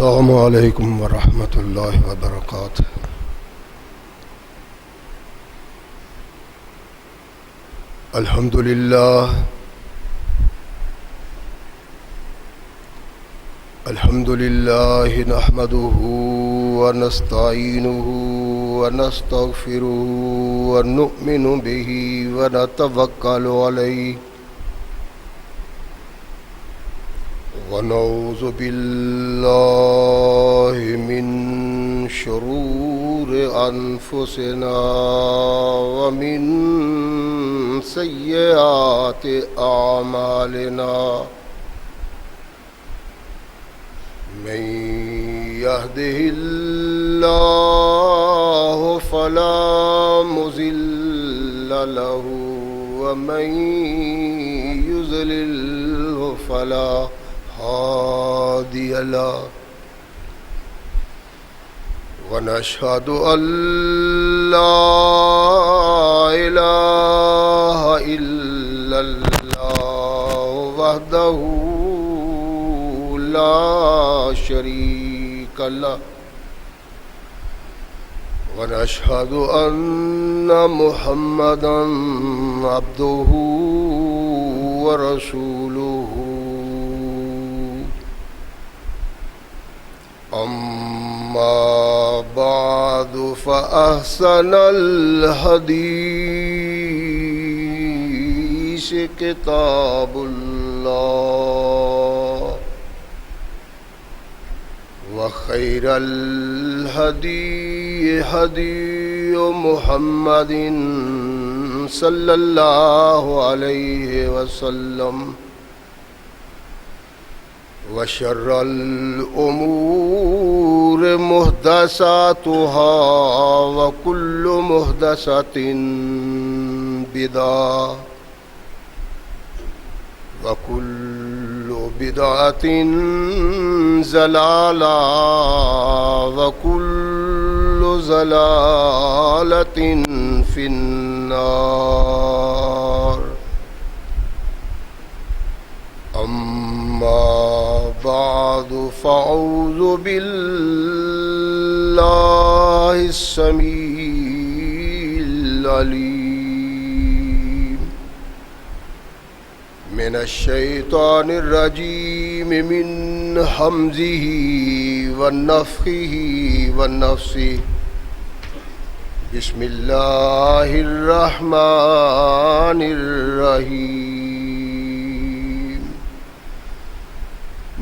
السلام علیکم ورحمۃ اللہ وبرکاتہ۔ الحمد للہ نحمده ونستعینه ونستغفره ونؤمن به ونتوکل علیہ ونعوذ باللہ من شرور انفسنا ومن سیئات اعمالنا من يهده الله فلا مضل له ومن يضلل فلا هادي له ونشهد أن لا إله إلا الله وحده لا شريك له ونشهد أن محمدا عبده ورسوله أما بعد فأحسن الحديث كتاب الله وخير الهدي هدي محمد صلى الله عليه وسلم وشر الأمور محدثاتها وكل محدثة بدعة وكل بدعة ضلالة وكل ضلالة في النار أما بعد فأعوذ بالله السميع العليم من الشيطان الرجيم من همزه ونفخه ونفسه بسم الله الرحمن الرحيم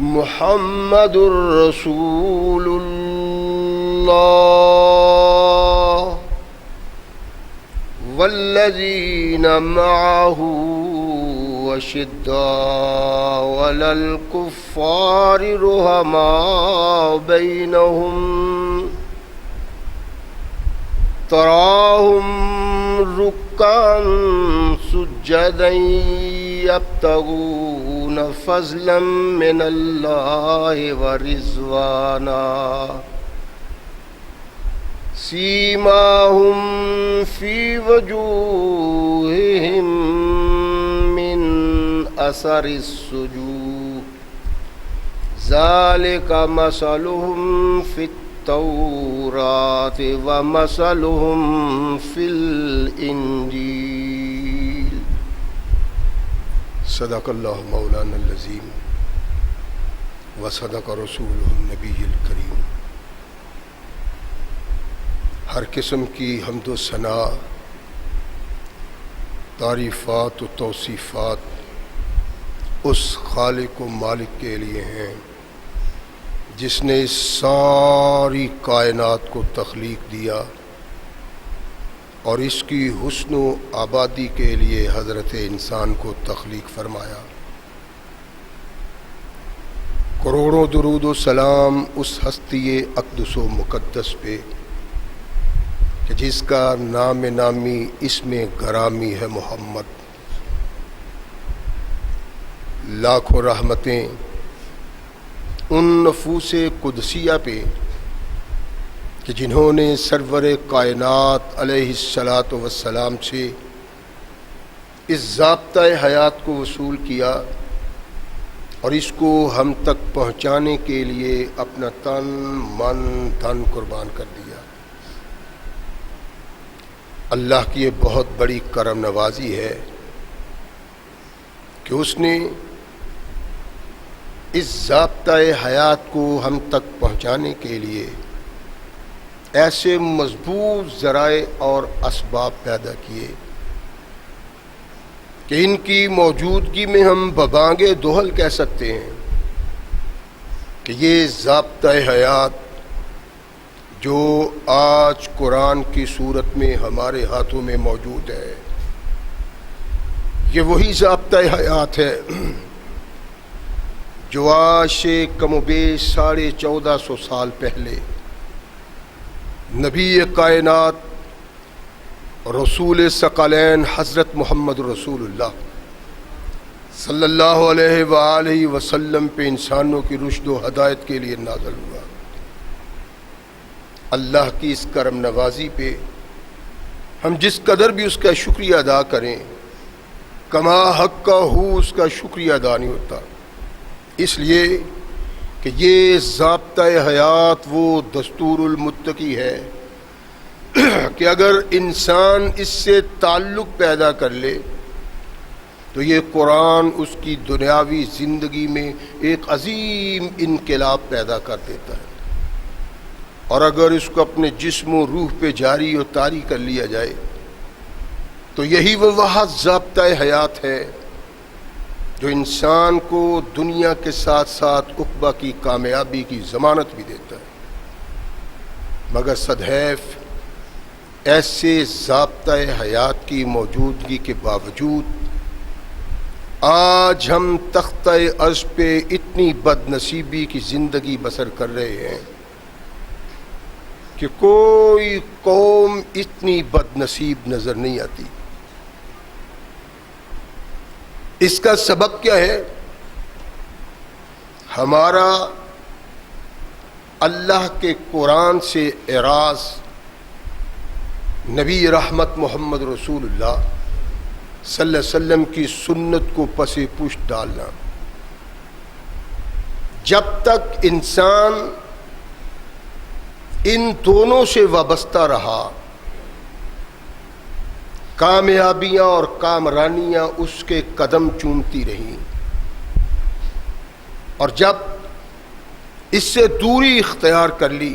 محمد رسول الله والذين معه وشداء على الكفار رحماء بينهم تراهم ركعا سجدا يبتغون فضلا من الله ورضوانا سيماهم في وجوههم من أثر السجود ذلك مثلهم في التوراة ومثلهم في الإنجيل صدق اللہ مولانا العظیم وصدق رسولہ النبی الکریم۔ ہر قسم کی حمد و ثنا، تعریفات و توصیفات اس خالق و مالک کے لیے ہیں جس نے اس ساری کائنات کو تخلیق دیا اور اس کی حسن و آبادی کے لیے حضرت انسان کو تخلیق فرمایا۔ کروڑوں درود و سلام اس ہستی اقدس و مقدس پہ کہ جس کا نام نامی اسم گرامی ہے محمد۔ لاکھوں رحمتیں ان نفوس قدسیہ پہ کہ جنہوں نے سرور کائنات علیہ الصلاۃ والسلام سے اس ضابطۂ حیات کو وصول کیا اور اس کو ہم تک پہنچانے کے لیے اپنا تن من دھن قربان کر دیا۔ اللہ کی یہ بہت بڑی کرم نوازی ہے کہ اس نے اس ضابطۂ حیات کو ہم تک پہنچانے کے لیے ایسے مضبوط ذرائع اور اسباب پیدا کیے کہ ان کی موجودگی میں ہم ببانگ دوہل کہہ سکتے ہیں کہ یہ ضابطۂ حیات جو آج قرآن کی صورت میں ہمارے ہاتھوں میں موجود ہے، یہ وہی ضابطۂ حیات ہے جو آج سے کم و بیش 1450 سال پہلے نبی کائنات رسول ثقلین حضرت محمد رسول اللہ صلی اللہ علیہ وآلہ وسلم پہ انسانوں کی رشد و ہدایت کے لیے نازل ہوا۔ اللہ کی اس کرم نوازی پہ ہم جس قدر بھی اس کا شکریہ ادا کریں، کما حق کا اس کا شکریہ ادا نہیں ہوتا، اس لیے کہ یہ ضابطۂ حیات وہ دستور المتقی ہے کہ اگر انسان اس سے تعلق پیدا کر لے تو یہ قرآن اس کی دنیاوی زندگی میں ایک عظیم انقلاب پیدا کر دیتا ہے، اور اگر اس کو اپنے جسم و روح پہ جاری و طاری کر لیا جائے تو یہی وہ ضابطۂ حیات ہے جو انسان کو دنیا کے ساتھ ساتھ عقبہ کی کامیابی کی ضمانت بھی دیتا ہے۔ مگر صدحیف ایسے ضابطۂ حیات کی موجودگی کے باوجود آج ہم تختہ عرش پہ اتنی بد نصیبی کی زندگی بسر کر رہے ہیں کہ کوئی قوم اتنی بد نصیب نظر نہیں آتی۔ اس کا سبب کیا ہے؟ ہمارا اللہ کے قرآن سے اعراض، نبی رحمت محمد رسول اللہ صلی اللہ علیہ وسلم کی سنت کو پس پشت ڈالنا۔ جب تک انسان ان دونوں سے وابستہ رہا، کامیابیاں اور کامرانیاں اس کے قدم چومتی رہیں، اور جب اس سے دوری اختیار کر لی،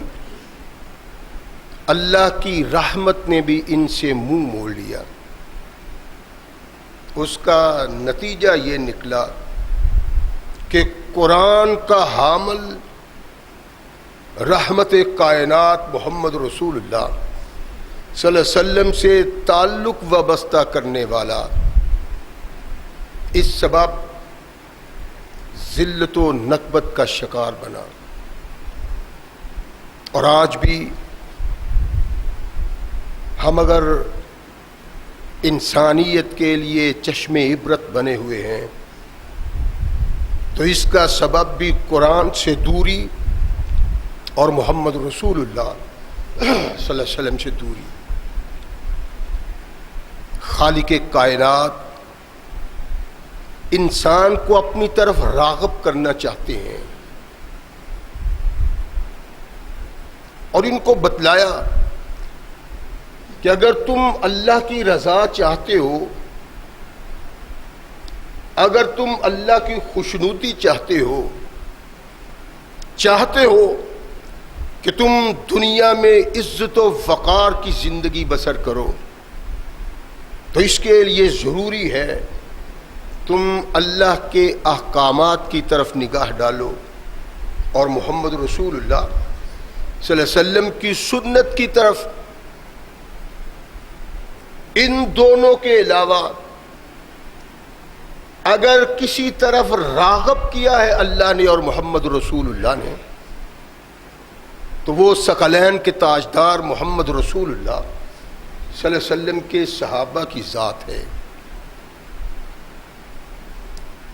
اللہ کی رحمت نے بھی ان سے منہ موڑ لیا۔ اس کا نتیجہ یہ نکلا کہ قرآن کا حامل رحمت کائنات محمد رسول اللہ صلی اللہ علیہ وسلم سے تعلق وابستہ کرنے والا اس سبب ذلت و نکبت کا شکار بنا۔ اور آج بھی ہم اگر انسانیت کے لیے چشم عبرت بنے ہوئے ہیں تو اس کا سبب بھی قرآن سے دوری اور محمد رسول اللہ صلی اللہ علیہ وسلم سے دوری۔ خالق کائنات انسان کو اپنی طرف راغب کرنا چاہتے ہیں، اور ان کو بتلایا کہ اگر تم اللہ کی رضا چاہتے ہو، اگر تم اللہ کی خوشنودی چاہتے ہو کہ تم دنیا میں عزت و وقار کی زندگی بسر کرو، تو اس کے لیے ضروری ہے تم اللہ کے احکامات کی طرف نگاہ ڈالو اور محمد رسول اللہ صلی اللہ علیہ وسلم کی سنت کی طرف۔ ان دونوں کے علاوہ اگر کسی طرف راغب کیا ہے اللہ نے اور محمد رسول اللہ نے تو وہ ثقلین کے تاجدار محمد رسول اللہ صلی اللہ علیہ وسلم کے صحابہ کی ذات ہے۔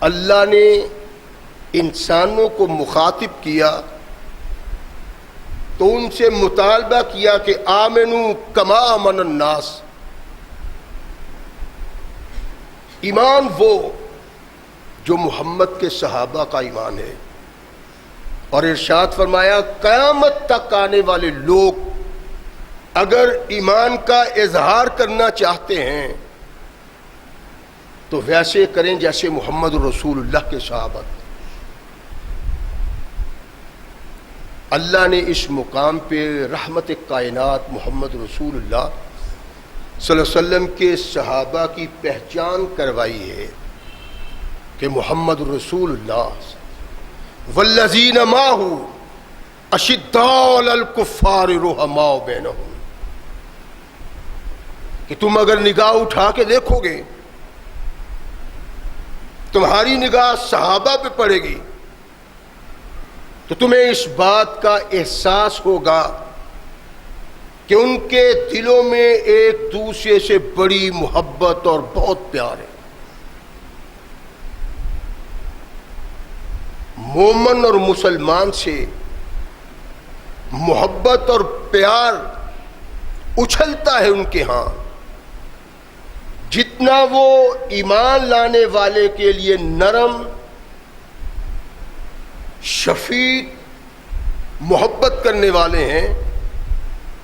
اللہ نے انسانوں کو مخاطب کیا تو ان سے مطالبہ کیا کہ آمنو کما آمن الناس، ایمان وہ جو محمد کے صحابہ کا ایمان ہے، اور ارشاد فرمایا قیامت تک آنے والے لوگ اگر ایمان کا اظہار کرنا چاہتے ہیں تو ویسے کریں جیسے محمد رسول اللہ کے صحابہ. اللہ نے اس مقام پہ رحمت کائنات محمد رسول اللہ صلی اللہ علیہ وسلم کے صحابہ کی پہچان کروائی ہے کہ محمد رسول اللہ والذین معہ اشداء علی الکفار رحماء بینہم، کہ تم اگر نگاہ اٹھا کے دیکھو گے، تمہاری نگاہ صحابہ پہ پڑے گی تو تمہیں اس بات کا احساس ہوگا کہ ان کے دلوں میں ایک دوسرے سے بڑی محبت اور بہت پیار ہے. مومن اور مسلمان سے محبت اور پیار اچھلتا ہے ان کے ہاں جتنا وہ ایمان لانے والے کے لیے نرم، شفیق، محبت کرنے والے ہیں،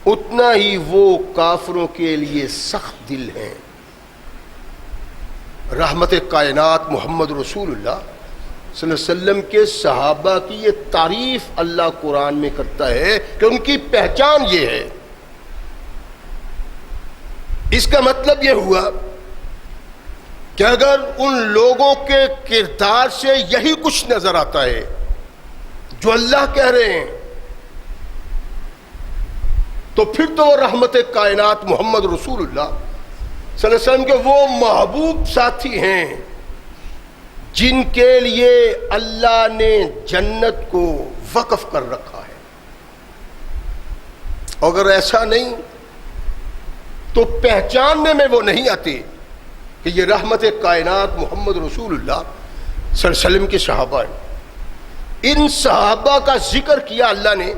اتنا ہی وہ کافروں کے لیے سخت دل ہیں. رحمت کائنات محمد رسول اللہ صلی اللہ علیہ وسلم کے صحابہ کی یہ تعریف اللہ قرآن میں کرتا ہے کہ ان کی پہچان یہ ہے. اس کا مطلب یہ ہوا کہ اگر ان لوگوں کے کردار سے یہی کچھ نظر آتا ہے جو اللہ کہہ رہے ہیں تو پھر تو رحمت کائنات محمد رسول اللہ صلی اللہ علیہ وسلم کے وہ محبوب ساتھی ہیں جن کے لیے اللہ نے جنت کو وقف کر رکھا ہے. اگر ایسا نہیں تو پہچاننے میں وہ نہیں آتے کہ یہ رحمت کائنات محمد رسول اللہ صلی اللہ علیہ وسلم کے صحابہ ہیں. ان صحابہ کا ذکر کیا اللہ نے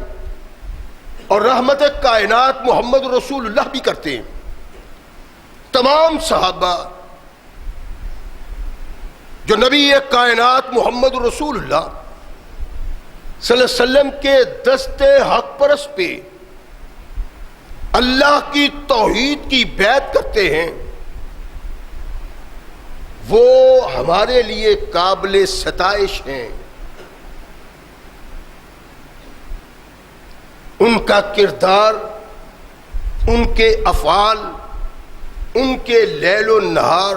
اور رحمت کائنات محمد رسول اللہ بھی کرتے ہیں. تمام صحابہ جو نبی کائنات محمد رسول اللہ صلی اللہ علیہ وسلم کے دستے حق پرست پہ اللہ کی توحید کی بیعت کرتے ہیں، وہ ہمارے لیے قابل ستائش ہیں. ان کا کردار، ان کے افعال، ان کے لیل و نہار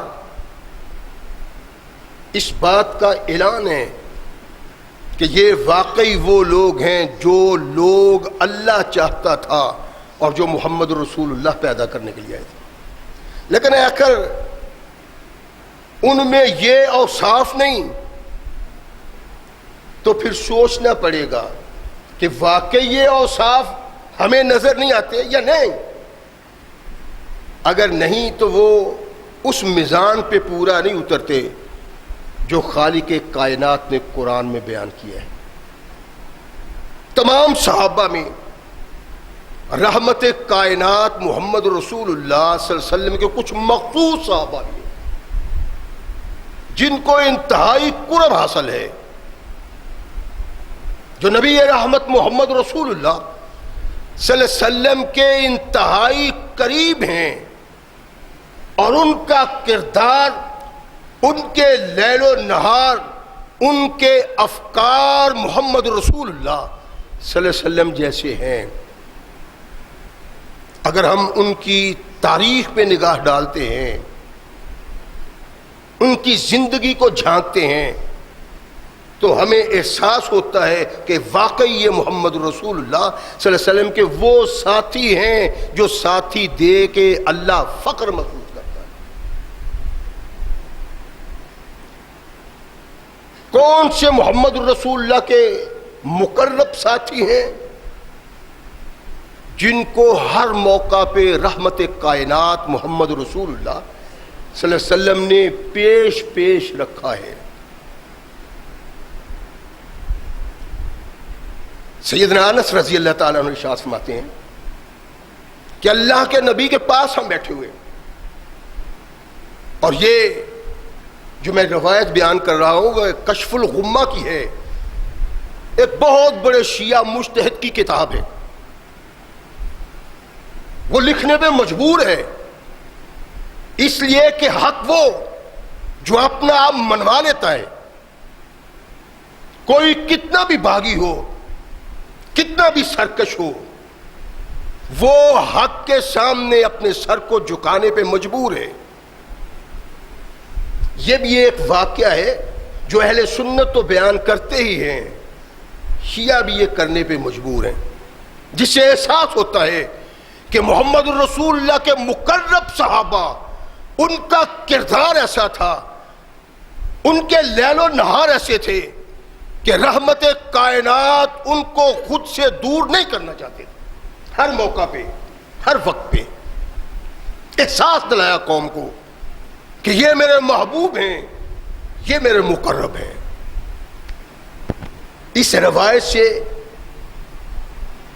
اس بات کا اعلان ہے کہ یہ واقعی وہ لوگ ہیں جو لوگ اللہ چاہتا تھا اور جو محمد رسول اللہ پیدا کرنے کے لیے آئے تھے. لیکن آخر ان میں یہ اوصاف نہیں تو پھر سوچنا پڑے گا کہ واقعی یہ اوصاف ہمیں نظر نہیں آتے یا نہیں. اگر نہیں تو وہ اس میزان پہ پورا نہیں اترتے جو خالق کائنات نے قرآن میں بیان کیا ہے. تمام صحابہ میں رحمت کائنات محمد رسول اللہ صلی اللہ علیہ وسلم کے کچھ مخصوص صحابہ بھی ہیں جن کو انتہائی قرب حاصل ہے، جو نبی رحمت محمد رسول اللہ صلی اللہ علیہ وسلم کے انتہائی قریب ہیں، اور ان کا کردار، ان کے لیل و نہار، ان کے افکار محمد رسول اللہ صلی اللہ علیہ وسلم جیسے ہیں. اگر ہم ان کی تاریخ پہ نگاہ ڈالتے ہیں، ان کی زندگی کو جھانکتے ہیں، تو ہمیں احساس ہوتا ہے کہ واقعی یہ محمد رسول اللہ صلی اللہ علیہ وسلم کے وہ ساتھی ہیں جو ساتھی دے کے اللہ فخر محسوس کرتا ہے. کون سے محمد رسول اللہ کے مقرب ساتھی ہیں جن کو ہر موقع پہ رحمت کائنات محمد رسول اللہ صلی اللہ علیہ وسلم نے پیش رکھا ہے. سیدنا انس رضی اللہ تعالیٰ عنہ ارشاد فرماتے ہیں کہ اللہ کے نبی کے پاس ہم بیٹھے ہوئے اور یہ جو میں روایت بیان کر رہا ہوں وہ کشف الغمہ کی ہے، ایک بہت بڑے شیعہ مجتہد کی کتاب ہے، وہ لکھنے پہ مجبور ہے اس لیے کہ حق وہ جو اپنا آپ منوا لیتا ہے، کوئی کتنا بھی باغی ہو، کتنا بھی سرکش ہو، وہ حق کے سامنے اپنے سر کو جھکانے پہ مجبور ہے۔ یہ بھی ایک واقعہ ہے جو اہل سنت تو بیان کرتے ہی ہیں، شیعہ بھی یہ کرنے پہ مجبور ہیں، جس سے احساس ہوتا ہے کہ محمد الرسول اللہ کے مقرب صحابہ، ان کا کردار ایسا تھا، ان کے لیل و نہار ایسے تھے کہ رحمت کائنات ان کو خود سے دور نہیں کرنا چاہتے، ہر موقع پہ، ہر وقت پہ احساس دلایا قوم کو کہ یہ میرے محبوب ہیں، یہ میرے مقرب ہیں۔ اس روایت سے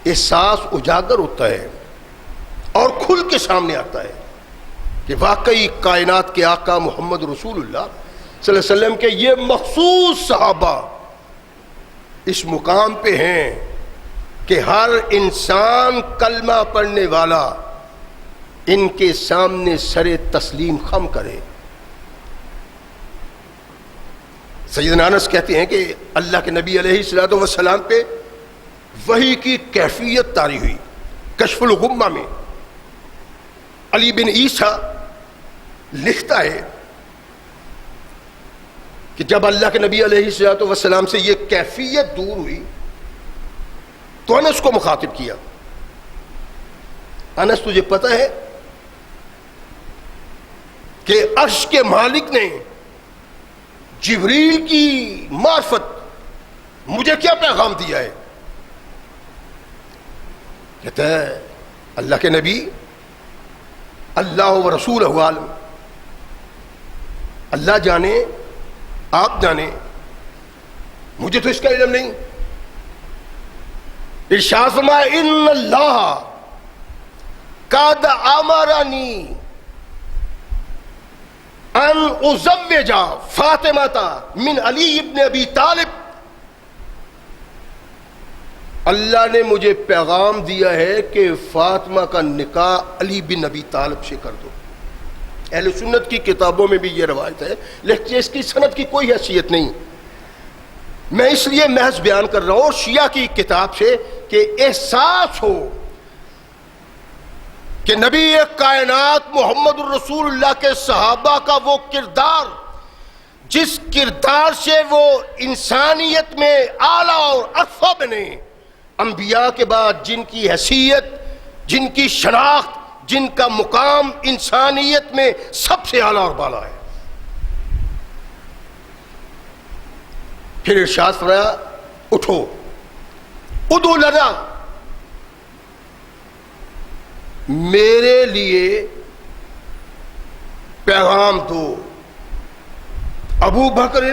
احساس اجاگر ہوتا ہے اور کھل کے سامنے آتا ہے کہ واقعی کائنات کے آقا محمد رسول اللہ صلی اللہ علیہ وسلم کے یہ مخصوص صحابہ اس مقام پہ ہیں کہ ہر انسان کلمہ پڑھنے والا ان کے سامنے سر تسلیم خم کرے۔ سیدنا انس کہتے ہیں کہ اللہ کے نبی علیہ الصلوۃ والسلام پہ وحی کی کیفیت طاری ہوئی۔ کشف الغمہ میں علی بن عیسیٰ لکھتا ہے کہ جب اللہ کے نبی علیہ الصلوۃ والسلام سے یہ کیفیت دور ہوئی تو انس کو مخاطب کیا، انس تجھے پتہ ہے کہ عرش کے مالک نے جبریل کی معرفت مجھے کیا پیغام دیا ہے؟ کہتا ہے اللہ کے نبی اللہ و رسولہ عالم، اللہ جانے آپ جانے، مجھے تو اس کا علم نہیں۔ ارشاد فرمایا ان اللہ قد امرنی ان ازوج فاطمہ من علی ابن ابی طالب، اللہ نے مجھے پیغام دیا ہے کہ فاطمہ کا نکاح علی بن ابی طالب سے کر دو۔ اہل سنت کی کتابوں میں بھی یہ روایت ہے، لیکن اس کی سند کی کوئی حیثیت نہیں، میں اس لیے محض بیان کر رہا ہوں شیعہ کی کتاب سے کہ احساس ہو کہ نبی کائنات محمد الرسول اللہ کے صحابہ کا وہ کردار، جس کردار سے وہ انسانیت میں اعلیٰ اور ارفع بنے، انبیاء کے بعد جن کی حیثیت، جن کی شناخت، جن کا مقام انسانیت میں سب سے اعلیٰ اور بالا ہے۔ پھر ارشاد فرمایا اٹھو ادعو لنا، میرے لیے پیغام دو ابو بکر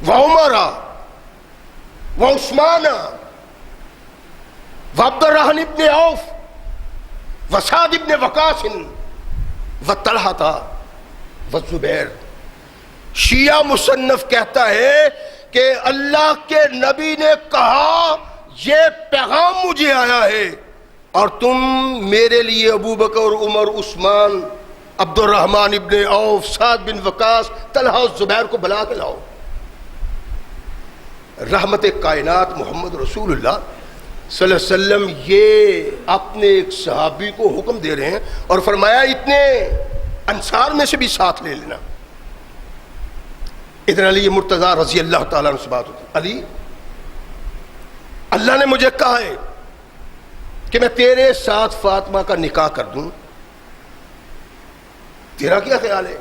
و عمر و عثمان و عبد الرحمن ابن عوف و سعد ابن وقاص و طلحہ و زبیر۔ شیعہ مصنف کہتا ہے کہ اللہ کے نبی نے کہا یہ پیغام مجھے آیا ہے اور تم میرے لیے ابو بکر، عمر، عثمان، عبد الرحمن ابن عوف، سعد بن وقاص، طلحہ و زبیر کو بلا کے لاؤ۔ رحمت کائنات محمد رسول اللہ صلی اللہ علیہ وسلم یہ اپنے ایک صحابی کو حکم دے رہے ہیں اور فرمایا اتنے انصار میں سے بھی ساتھ لے لینا۔ ادھر علی مرتضیٰ رضی اللہ تعالیٰ عنہ سے بات ہوتی، علی اللہ نے مجھے کہا ہے کہ میں تیرے ساتھ فاطمہ کا نکاح کر دوں، تیرا کیا خیال ہے؟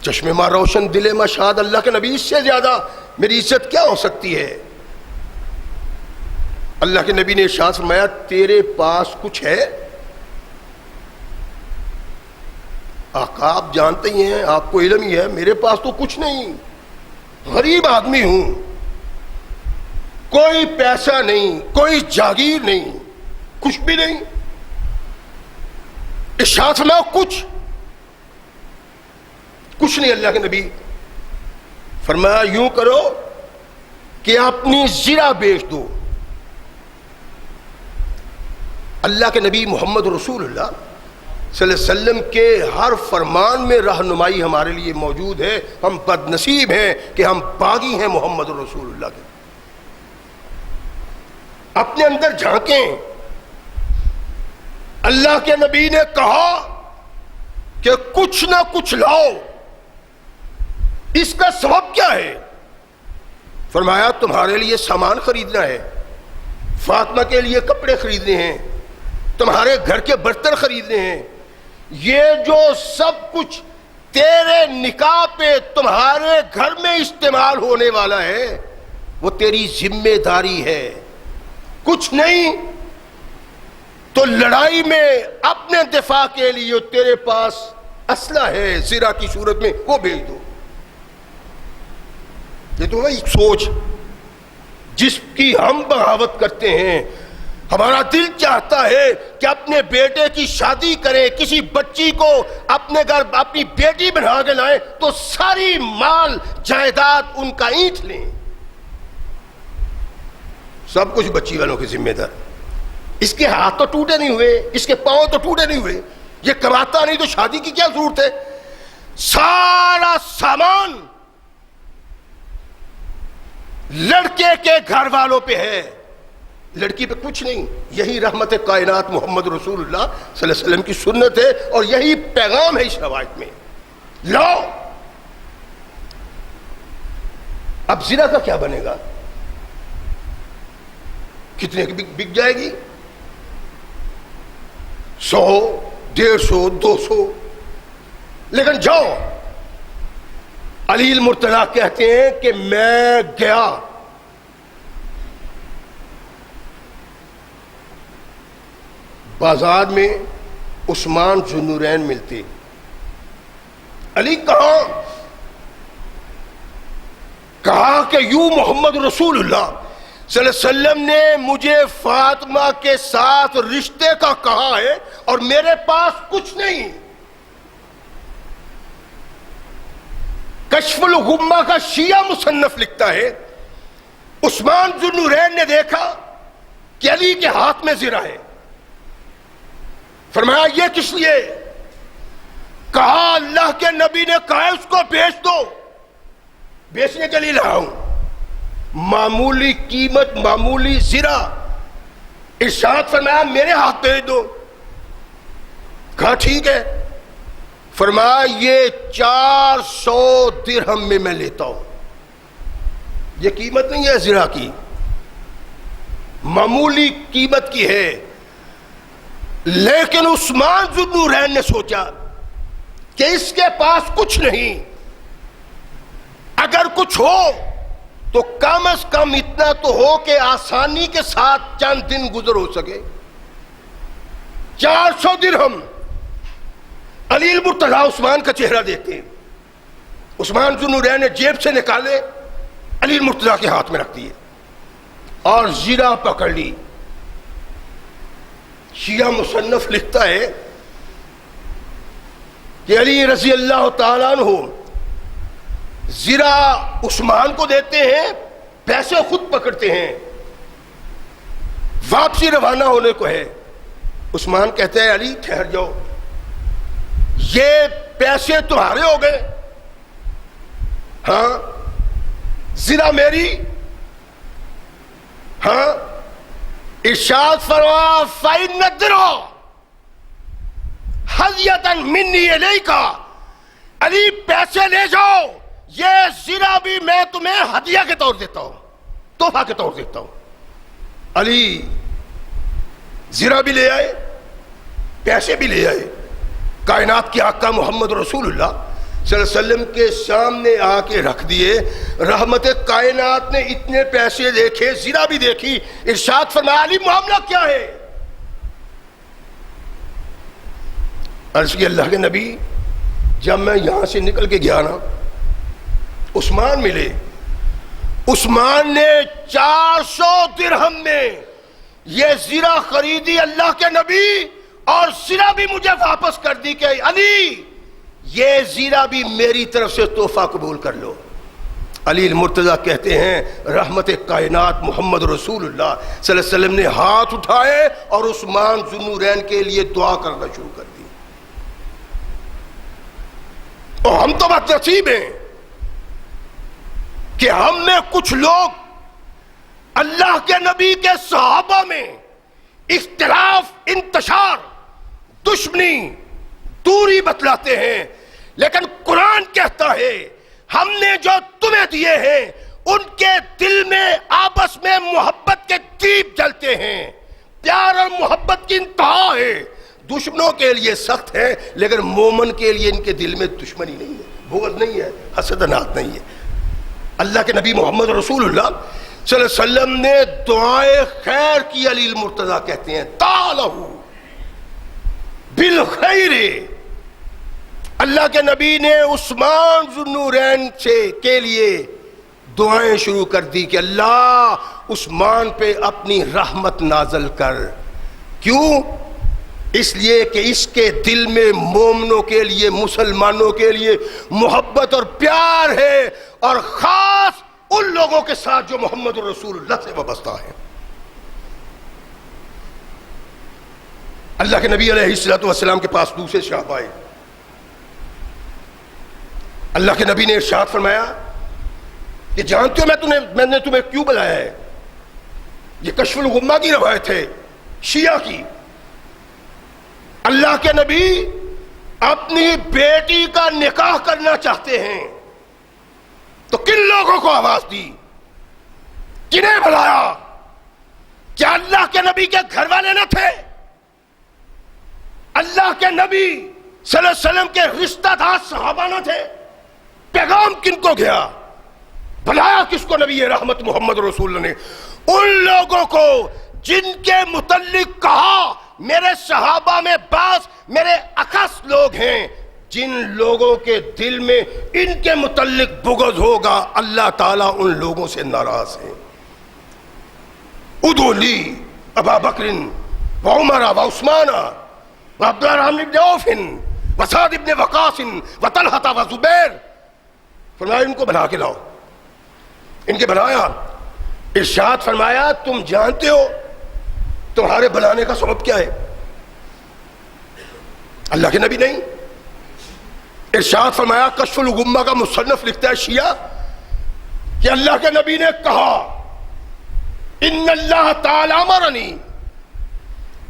چشم ماں روشن دل ماں شاد، اللہ کے نبی اس سے زیادہ میری عزت کیا ہو سکتی ہے؟ اللہ کے نبی نے ارشاد فرمایا تیرے پاس کچھ ہے؟ آقا آپ جانتے ہی ہیں، آپ کو علم ہی ہے، میرے پاس تو کچھ نہیں، غریب آدمی ہوں، کوئی پیسہ نہیں، کوئی جاگیر نہیں، کچھ بھی نہیں۔ ارشاد فرمایا کچھ؟ کچھ نہیں اللہ کے نبی. فرمایا یوں کرو کہ اپنی زرہ بیچ دو. اللہ کے نبی محمد رسول اللہ صلی اللہ علیہ وسلم کے ہر فرمان میں رہنمائی ہمارے لیے موجود ہے. ہم بد نصیب ہیں کہ ہم باغی ہیں محمد رسول اللہ کے. اپنے اندر جھانکیں. اللہ کے نبی نے کہا کہ کچھ نہ کچھ لاؤ. اس کا سبب کیا ہے؟ فرمایا تمہارے لیے سامان خریدنا ہے، فاطمہ کے لیے کپڑے خریدنے ہیں، تمہارے گھر کے برتن خریدنے ہیں. یہ جو سب کچھ تیرے نکاح پہ تمہارے گھر میں استعمال ہونے والا ہے وہ تیری ذمہ داری ہے. کچھ نہیں تو لڑائی میں اپنے دفاع کے لیے تیرے پاس اسلحہ ہے زرہ کی صورت میں، وہ بھیج دو. یہ تو وہی سوچ جس کی ہم بغاوت کرتے ہیں. ہمارا دل چاہتا ہے کہ اپنے بیٹے کی شادی کریں، کسی بچی کو اپنے گھر اپنی بیٹی بنا کے لائیں تو ساری مال جائیداد ان کا اینٹ لیں. سب کچھ بچی والوں کی ذمہ دار. اس کے ہاتھ تو ٹوٹے نہیں ہوئے، اس کے پاؤں تو ٹوٹے نہیں ہوئے، یہ کماتا نہیں تو شادی کی کیا ضرورت ہے؟ سارا سامان لڑکے کے گھر والوں پہ ہے، لڑکی پہ کچھ نہیں. یہی رحمت کائنات محمد رسول اللہ صلی اللہ علیہ وسلم کی سنت ہے اور یہی پیغام ہے اس روایت میں. لاؤ. اب زنا کا کیا بنے گا؟ کتنے کی بک جائے گی؟ 100 150 200. لیکن جاؤ. علی المرتضیٰ کہتے ہیں کہ میں گیا، بازار میں عثمان ذو النورین ملتے. علی کہاں؟ کہا کہ یوں محمد رسول اللہ صلی اللہ علیہ وسلم نے مجھے فاطمہ کے ساتھ رشتے کا کہا ہے اور میرے پاس کچھ نہیں. کشف الغمہ کا شیعہ مصنف لکھتا ہے عثمان ذو النورین نے دیکھا کہ علی کے ہاتھ میں زرہ ہے. فرمایا یہ کس لیے؟ کہا اللہ کے نبی نے کہا اس کو بیچ دو. بیچنے کے لیے لایا ہوں. معمولی قیمت، معمولی زرہ. ارشاد فرمایا میرے ہاتھ بھیج دو. کہا ٹھیک ہے. فرمایا یہ 400 درہم میں لیتا ہوں. یہ قیمت نہیں ہے زرہ کی، معمولی قیمت کی ہے. لیکن عثمان ذو النورین نے سوچا کہ اس کے پاس کچھ نہیں، اگر کچھ ہو تو کم از کم اتنا تو ہو کہ آسانی کے ساتھ چند دن گزر ہو سکے. 400 درہم. علی المرتضیٰ عثمان کا چہرہ دیکھتے ہیں. عثمان ذو النورین نے جیب سے نکالے، علی المرتضیٰ کے ہاتھ میں رکھ دیے اور زرہ پکڑ لی. شیعہ مصنف لکھتا ہے کہ علی رضی اللہ تعالیٰ عنہ زرہ عثمان کو دیتے ہیں، پیسے خود پکڑتے ہیں. واپسی روانہ ہونے کو ہے. عثمان کہتے ہیں علی ٹھہر جاؤ، یہ پیسے تمہارے ہو گئے، ہاں زرہ میری، ہاں. ارشاد فرما فَإِنَّ الدِّرْهَ هَدْيَةً مِنِّي إِلَيْكَ. علی پیسے لے جاؤ، یہ زرہ بھی میں تمہیں ہدیہ کے طور دیتا ہوں، تحفہ کے طور دیتا ہوں. علی زرہ بھی لے آئے، پیسے بھی لے آئے. کائنات کے آقا محمد رسول اللہ صلی اللہ علیہ وسلم کے سامنے آ کے رکھ دیے. رحمت کائنات نے اتنے پیسے دیکھے، زرہ بھی دیکھی. ارشاد فرمایا علی معاملہ کیا ہے؟ عرض کی اللہ کے نبی جب میں یہاں سے نکل کے گیا نا عثمان ملے. عثمان نے 400 درہم میں یہ زرہ خریدی اللہ کے نبی، اور زرہ بھی مجھے واپس کر دی کہ علی یہ زیرہ بھی میری طرف سے تحفہ قبول کر لو۔ علی المرتضیٰ کہتے ہیں رحمت کائنات محمد رسول اللہ صلی اللہ علیہ وسلم نے ہاتھ اٹھائے اور عثمان ذو النورین کے لیے دعا کرنا شروع کر دی۔ اور ہم تو بد نصیب ہیں کہ ہم میں کچھ لوگ اللہ کے نبی کے صحابہ میں اختلاف، انتشار، دشمنی، دوری بتلاتے ہیں، لیکن قرآن کہتا ہے ہم نے جو تمہیں دیے ہیں ان کے دل میں آپس میں محبت کے دیپ جلتے ہیں، پیار اور محبت کی انتہا ہے۔ دشمنوں کے لیے سخت ہے لیکن مومن کے لیے ان کے دل میں دشمنی نہیں ہے، بغض نہیں ہے، حسد انات نہیں ہے۔ اللہ کے نبی محمد رسول اللہ صلی اللہ علیہ وسلم نے دعائے خیر کی، علی المرتضیٰ کہتے ہیں تعالہ بالخیر۔ اللہ کے نبی نے عثمان ذو النورین کے لیے دعائیں شروع کر دی کہ اللہ عثمان پہ اپنی رحمت نازل کر۔ کیوں؟ اس لیے کہ اس کے دل میں مومنوں کے لیے، مسلمانوں کے لیے محبت اور پیار ہے، اور خاص ان لوگوں کے ساتھ جو محمد رسول اللہ سے وابستہ ہیں۔ اللہ کے نبی علیہ الصلوۃ والسلام کے پاس دوسرے صحابہ آئے۔ اللہ کے نبی نے ارشاد فرمایا کہ جانتے ہو میں نے تمہیں کیوں بلایا ہے؟ یہ کشف الغمہ کی روایت ہے، شیعہ کی۔ اللہ کے نبی اپنی بیٹی کا نکاح کرنا چاہتے ہیں تو کن لوگوں کو آواز دی، کنہیں بلایا؟ کیا اللہ کے نبی کے گھر والے نہ تھے؟ اللہ کے نبی صلی اللہ علیہ وسلم کے رشتہ دار صحابہ نہ تھے؟ پیغام کن کو گیا؟ بلایا کس کو نبی رحمت محمد رسول اللہ نے؟ ان لوگوں کو جن کے متعلق کہا میرے صحابہ میں بعض میرے اخص لوگ ہیں جن لوگوں کے دل میں ان کے متعلق بغض ہوگا، اللہ تعالیٰ ان لوگوں سے ناراض ہے۔ ادعوا لی ابا بکر وعمر وعثمان وعبد الرحمن بن عوف وسعد بن وقاص وطلحہ وزبیر، فرمایا ان کو بنا کے لاؤ۔ ان کے بنایا، ارشاد فرمایا تم جانتے ہو تمہارے بلانے کا سبب کیا ہے؟ اللہ کے نبی نہیں، ارشاد فرمایا کشف الغمہ کا مصنف لکھتا ہے شیعہ کہ اللہ کے نبی نے کہا ان اللہ تعالی امرنی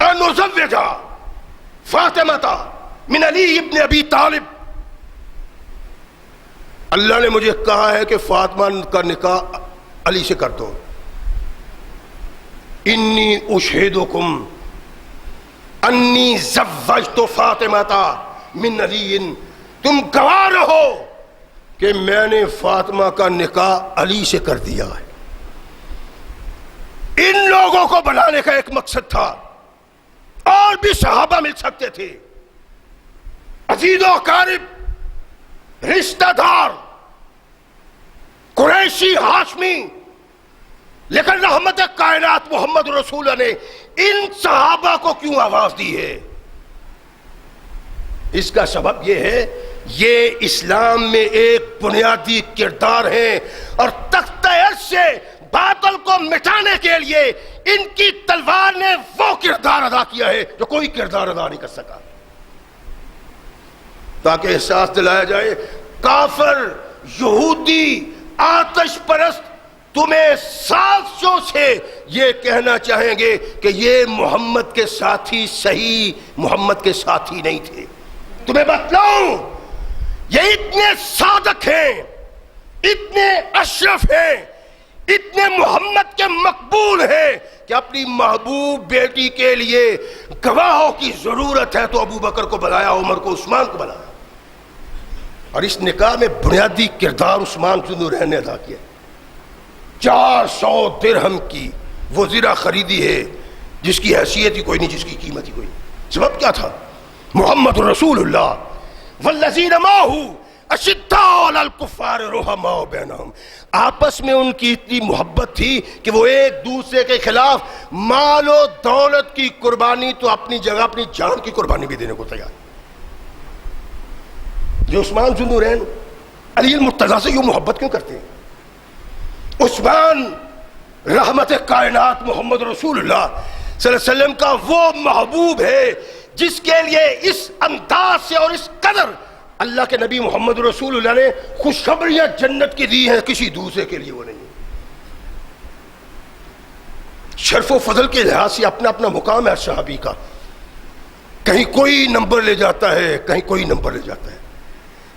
ان ازوج فاطمہ من علی ابن ابی طالب، اللہ نے مجھے کہا ہے کہ فاطمہ کا نکاح علی سے کر دو۔ انی اشہدکم انی زوجت فاطمہ من علی، تم گواہ رہو کہ میں نے فاطمہ کا نکاح علی سے کر دیا ہے۔ ان لوگوں کو بلانے کا ایک مقصد تھا، اور بھی صحابہ مل سکتے تھے، عزیز و اقارب، رشتہ دار، قریشی، ہاشمی، لیکن رحمت کائنات محمد رسول اللہ نے ان صحابہ کو کیوں آواز دی ہے؟ اس کا سبب یہ ہے یہ اسلام میں ایک بنیادی کردار ہیں، اور تخت عرش سے باطل کو مٹانے کے لیے ان کی تلوار نے وہ کردار ادا کیا ہے جو کوئی کردار ادا نہیں کر سکا، تاکہ احساس دلایا جائے کافر، یہودی، آتش پرست تمہیں سازشوں سے یہ کہنا چاہیں گے کہ یہ محمد کے ساتھی صحیح محمد کے ساتھی نہیں تھے۔ تمہیں بتلاؤں یہ اتنے صادق ہیں، اتنے اشرف ہیں، اتنے محمد کے مقبول ہیں کہ اپنی محبوب بیٹی کے لیے گواہوں کی ضرورت ہے تو ابو بکر کو بلایا، عمر کو، عثمان کو بلایا، اور اس نکاح میں بنیادی کردار عثمان ذو النورین نے ادا کیا۔ 400 درہم کی وہ زرہ خریدی ہے جس کی حیثیت ہی کوئی نہیں، جس کی قیمت ہی کوئی نہیں۔ سبب کیا تھا؟ محمد رسول اللہ والذین معہ اشداء علی الکفار رحماء بینہم، آپس میں ان کی اتنی محبت تھی کہ وہ ایک دوسرے کے خلاف مال و دولت کی قربانی تو اپنی جگہ اپنی جان کی قربانی بھی دینے کو تیار۔ جو عثمان ذو النورین علی المرتضیٰ سے یوں محبت کیوں کرتے ہیں؟ عثمان رحمت کائنات محمد رسول اللہ صلی اللہ علیہ وسلم کا وہ محبوب ہے جس کے لیے اس انداز سے اور اس قدر اللہ کے نبی محمد رسول اللہ نے خوشخبریاں جنت کی دی ہیں، کسی دوسرے کے لیے وہ نہیں۔ شرف و فضل کے لحاظ سے اپنا اپنا مقام ہے صحابی کا، کہیں کوئی نمبر لے جاتا ہے، کہیں کوئی نمبر لے جاتا ہے،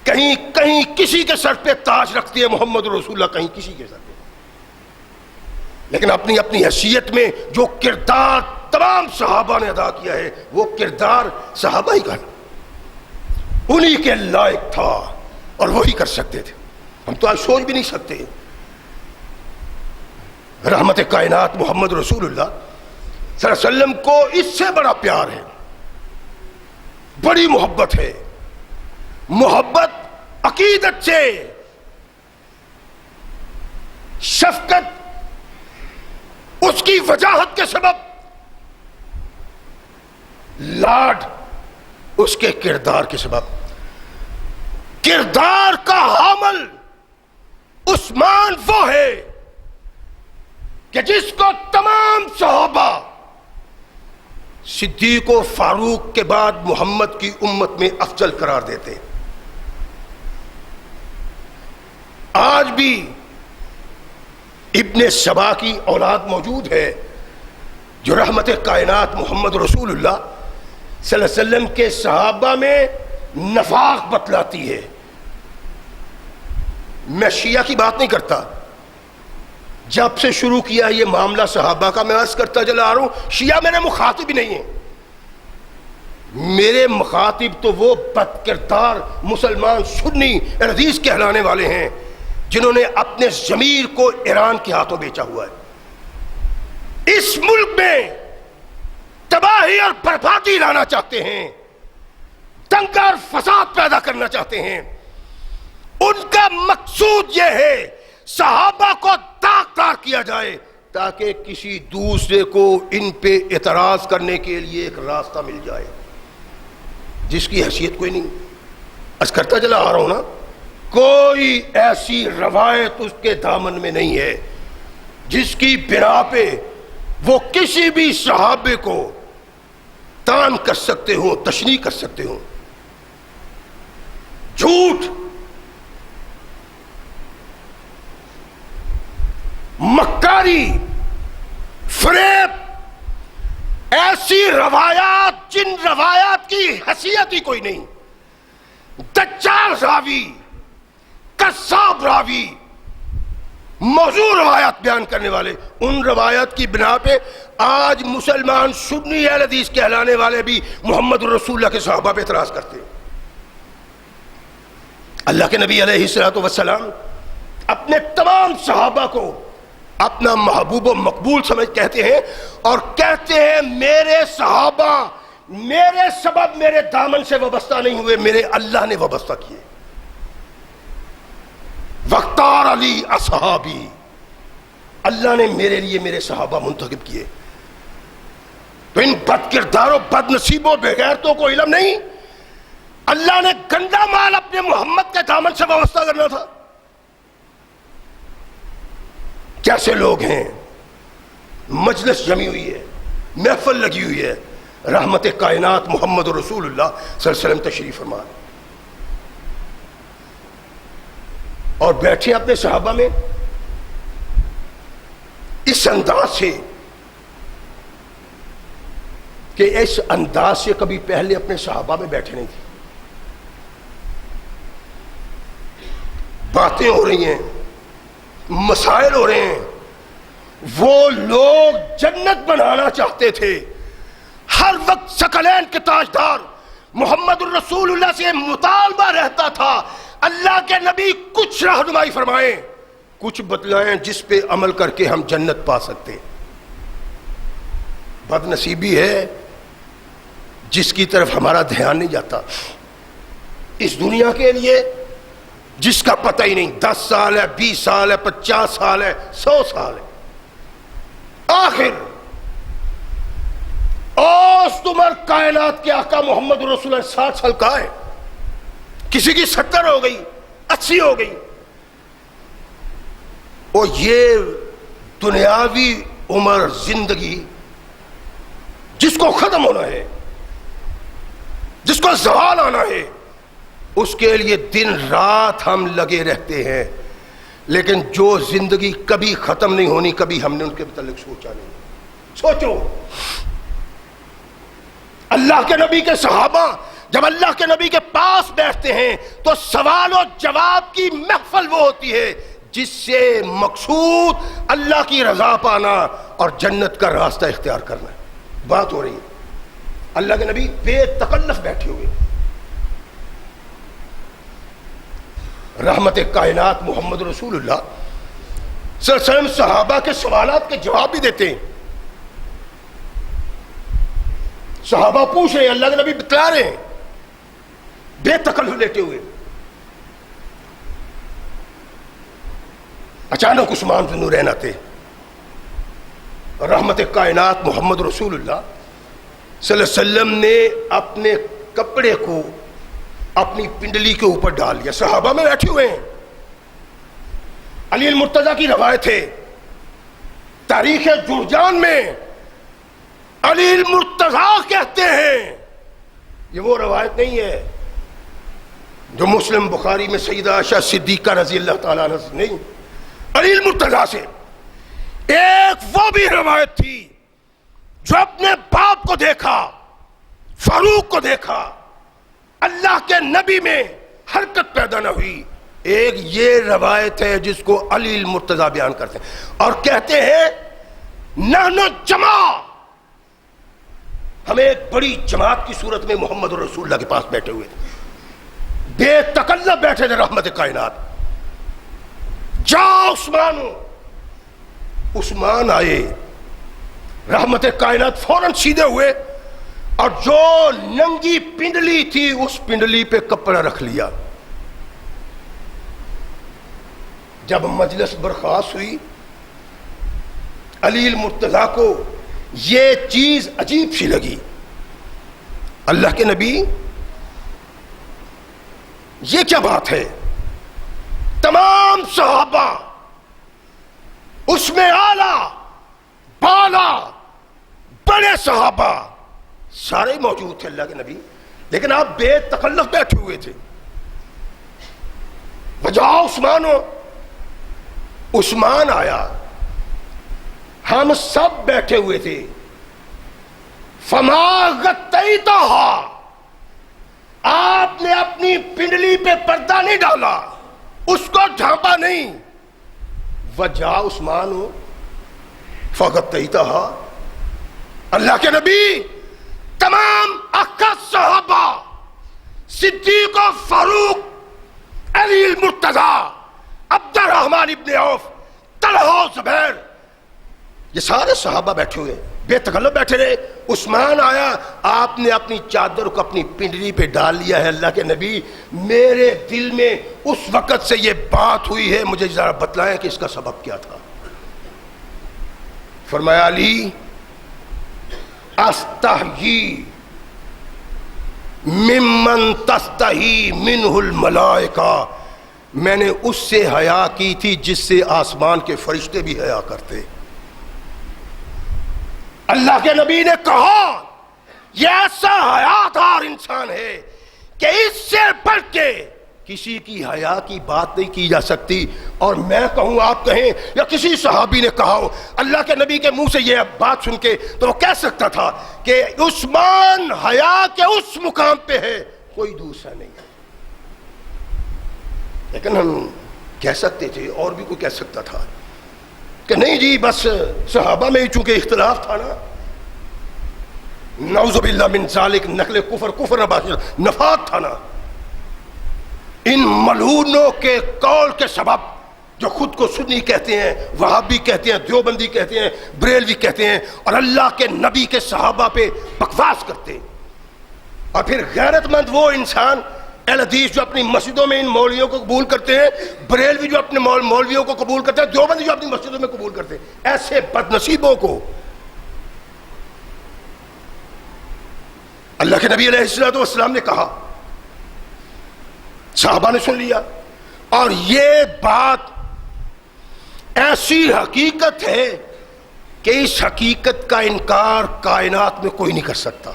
کہیں کسی کے سر پہ تاج رکھتی ہے محمد رسول اللہ، کہیں کسی کے سر پہ، لیکن اپنی اپنی حیثیت میں جو کردار تمام صحابہ نے ادا کیا ہے وہ کردار صحابہ ہی کا انہی کے لائق تھا اور وہی کر سکتے تھے۔ ہم تو آج سوچ بھی نہیں سکتے۔ رحمت کائنات محمد رسول اللہ صلی اللہ علیہ وسلم کو اس سے بڑا پیار ہے، بڑی محبت ہے، محبت عقیدت سے، شفقت اس کی وجاہت کے سبب، لاڈ اس کے کردار کے سبب۔ کردار کا حامل عثمان وہ ہے کہ جس کو تمام صحابہ صدیق و فاروق کے بعد محمد کی امت میں افضل قرار دیتے۔ آج بھی ابن سبا کی اولاد موجود ہے جو رحمت کائنات محمد رسول اللہ صلی اللہ علیہ وسلم کے صحابہ میں نفاق بتلاتی ہے۔ میں شیعہ کی بات نہیں کرتا، جب سے شروع کیا یہ معاملہ صحابہ کا میں عرض کرتا چلا آ رہا ہوں، شیعہ میرے مخاطب ہی نہیں ہیں۔ میرے مخاطب تو وہ بد کردار مسلمان سنی حدیث کہلانے والے ہیں جنہوں نے اپنے ضمیر کو ایران کے ہاتھوں بیچا ہوا ہے، اس ملک میں تباہی اور بربادی لانا چاہتے ہیں، دنگا اور فساد پیدا کرنا چاہتے ہیں۔ ان کا مقصود یہ ہے صحابہ کو داغدار کیا جائے تاکہ کسی دوسرے کو ان پہ اعتراض کرنے کے لیے ایک راستہ مل جائے، جس کی حیثیت کوئی نہیں۔ عرض کرتا چلا آ رہا ہوں نا، کوئی ایسی روایت اس کے دامن میں نہیں ہے جس کی بنا پہ وہ کسی بھی صحابے کو تان کر سکتے ہوں، تشنیع کر سکتے ہوں۔ جھوٹ، مکاری، فریب، ایسی روایات جن روایات کی حیثیت ہی کوئی نہیں، دجال راوی، قصاب راوی، موضوع روایات بیان کرنے والے، ان روایات کی بنا پہ آج مسلمان سنی اہل حدیث کہلانے والے بھی محمد رسول اللہ کے صحابہ پہ اعتراض کرتے ہیں۔ اللہ کے نبی علیہ الصلوۃ والسلام اپنے تمام صحابہ کو اپنا محبوب و مقبول سمجھ کہتے ہیں، اور کہتے ہیں میرے صحابہ میرے سبب میرے دامن سے وابستہ نہیں ہوئے، میرے اللہ نے وابستہ کیے۔ وختار علی اصحابی، اللہ نے میرے لیے میرے صحابہ منتخب کیے۔ تو ان بد کرداروں، بد نصیبوں، بغیرتوں کو علم نہیں، اللہ نے گندا مال اپنے محمد کے دامن سے وابستہ کرنا تھا۔ کیسے لوگ ہیں، مجلس جمی ہوئی ہے، محفل لگی ہوئی ہے، رحمت کائنات محمد رسول اللہ صلی اللہ علیہ وسلم تشریف فرما، اور بیٹھے اپنے صحابہ میں اس انداز سے کہ اس انداز سے کبھی پہلے اپنے صحابہ میں بیٹھے نہیں تھے۔ باتیں ہو رہی ہیں، مسائل ہو رہے ہیں، وہ لوگ جنت بنانا چاہتے تھے، ہر وقت ثقلین کے تاجدار محمد الرسول اللہ سے مطالبہ رہتا تھا اللہ کے نبی کچھ رہنمائی فرمائیں، کچھ بتلائیں جس پہ عمل کر کے ہم جنت پا سکتے۔ بد نصیبی ہے جس کی طرف ہمارا دھیان نہیں جاتا، اس دنیا کے لیے جس کا پتہ ہی نہیں 10 سال ہے، 20 سال ہے، 50 سال ہے، 100 سال ہے، آخر اوسط عمر کائنات کے آقا محمد رسول اللہ 60 سال کا ہے، کسی کی 70 ہو گئی، 80 ہو گئی، اور یہ دنیاوی عمر زندگی جس کو ختم ہونا ہے، جس کو زوال آنا ہے، اس کے لیے دن رات ہم لگے رہتے ہیں، لیکن جو زندگی کبھی ختم نہیں ہونی، کبھی ہم نے ان کے متعلق سوچا نہیں۔ سوچو، اللہ کے نبی کے صحابہ جب اللہ کے نبی کے پاس بیٹھتے ہیں تو سوال و جواب کی محفل وہ ہوتی ہے جس سے مقصود اللہ کی رضا پانا اور جنت کا راستہ اختیار کرنا ہے۔ بات ہو رہی ہے، اللہ کے نبی بے تکلف بیٹھے ہوئے، رحمت کائنات محمد رسول اللہ صلی اللہ علیہ وسلم صحابہ کے سوالات کے جواب بھی دیتے ہیں۔ صحابہ پوچھ رہے ہیں، اللہ کے نبی بتلا رہے ہیں، بے تکلف لیٹے ہوئے۔ اچانک عثمان بن نورین آتے، رحمت کائنات محمد رسول اللہ صلی اللہ علیہ وسلم نے اپنے کپڑے کو اپنی پنڈلی کے اوپر ڈال لیا، صحابہ میں بیٹھے ہوئے ہیں۔ علی المرتضیٰ کی روایت ہے، تاریخ جرجان میں علی المرتضیٰ کہتے ہیں، یہ وہ روایت نہیں ہے جو مسلم بخاری میں سیدہ عائشہ صدیقہ رضی اللہ تعالیٰ عنہ سے، نہیں، علی المرتضیٰ سے۔ ایک وہ بھی روایت تھی جو اپنے باپ کو دیکھا، فاروق کو دیکھا، اللہ کے نبی میں حرکت پیدا نہ ہوئی۔ ایک یہ روایت ہے جس کو علی المرتضیٰ بیان کرتے ہیں اور کہتے ہیں نحن جماع، ہمیں ایک بڑی جماعت کی صورت میں محمد رسول اللہ کے پاس بیٹھے ہوئے تھے، بے تکلف بیٹھے تھے رحمت کائنات۔ جا عثمان، عثمان آئے، رحمت کائنات فوراً سیدھے ہوئے اور جو ننگی پنڈلی تھی اس پنڈلی پہ کپڑا رکھ لیا۔ جب مجلس برخاست ہوئی، علی المرتضیٰ کو یہ چیز عجیب سی لگی، اللہ کے نبی یہ کیا بات ہے؟ تمام صحابہ اس میں اعلیٰ بالا بڑے صحابہ سارے موجود تھے اللہ کے نبی، لیکن آپ بے تکلف بیٹھے ہوئے تھے۔ وجہ عثمان ہو، عثمان آیا، ہم سب بیٹھے ہوئے تھے، فما غطیتہا، آپ نے اپنی پنڈلی پہ پردہ نہیں ڈالا، اس کو ڈھانپا نہیں۔ وجہ عثمان ہو فغطیتہا، اللہ کے نبی تمام اکثر صحابہ، صدیق و فاروق، علی المرتضیٰ، عبد الرحمن ابن عوف، طلحہ و زبیر، یہ سارے صحابہ بیٹھے ہوئے بے تکلف بیٹھے رہے۔ عثمان آیا، آپ نے اپنی چادر کو اپنی پنڈلی پہ ڈال لیا ہے، اللہ کے نبی میرے دل میں اس وقت سے یہ بات ہوئی ہے، مجھے ذرا بتلائیں کہ اس کا سبب کیا تھا۔ فرمایا علی استحیی ممن تستحی منہ الملائکہ، میں نے اس سے حیا کی تھی جس سے آسمان کے فرشتے بھی حیا کرتے۔ اللہ کے نبی نے کہا یہ ایسا حیادار انسان ہے کہ اس سے بڑھ کے کسی کی حیا کی بات نہیں کی جا سکتی۔ اور میں کہوں، آپ کہیں یا کسی صحابی نے کہا ہو اللہ کے نبی کے منہ سے یہ بات سن کے، تو وہ کہہ سکتا تھا کہ عثمان حیا کے اس مقام پہ ہے، کوئی دوسرا نہیں ہے۔ لیکن ہم کہہ سکتے تھے، اور بھی کوئی کہہ سکتا تھا کہ نہیں جی بس صحابہ میں ہی چونکہ اختلاف تھا نا، نعوذ باللہ من ذالک، نقل کفر نفات تھا نا۔ ان ملعونوں کے قول کے سبب جو خود کو سنی کہتے ہیں، وہابی کہتے ہیں، دیوبندی کہتے ہیں، بریلوی کہتے ہیں، اور اللہ کے نبی کے صحابہ پہ بکواس کرتے ہیں، اور پھر غیرت مند وہ انسان اہل حدیث جو اپنی مسجدوں میں ان مولویوں کو قبول کرتے ہیں، بریلوی جو اپنے مولویوں کو قبول کرتے ہیں، دیوبندی جو اپنی مسجدوں میں قبول کرتے ہیں، ایسے بد نصیبوں کو اللہ کے نبی علیہ السلام نے کہا صحابہ نے سن لیا، اور یہ بات ایسی حقیقت ہے کہ اس حقیقت کا انکار کائنات میں کوئی نہیں کر سکتا۔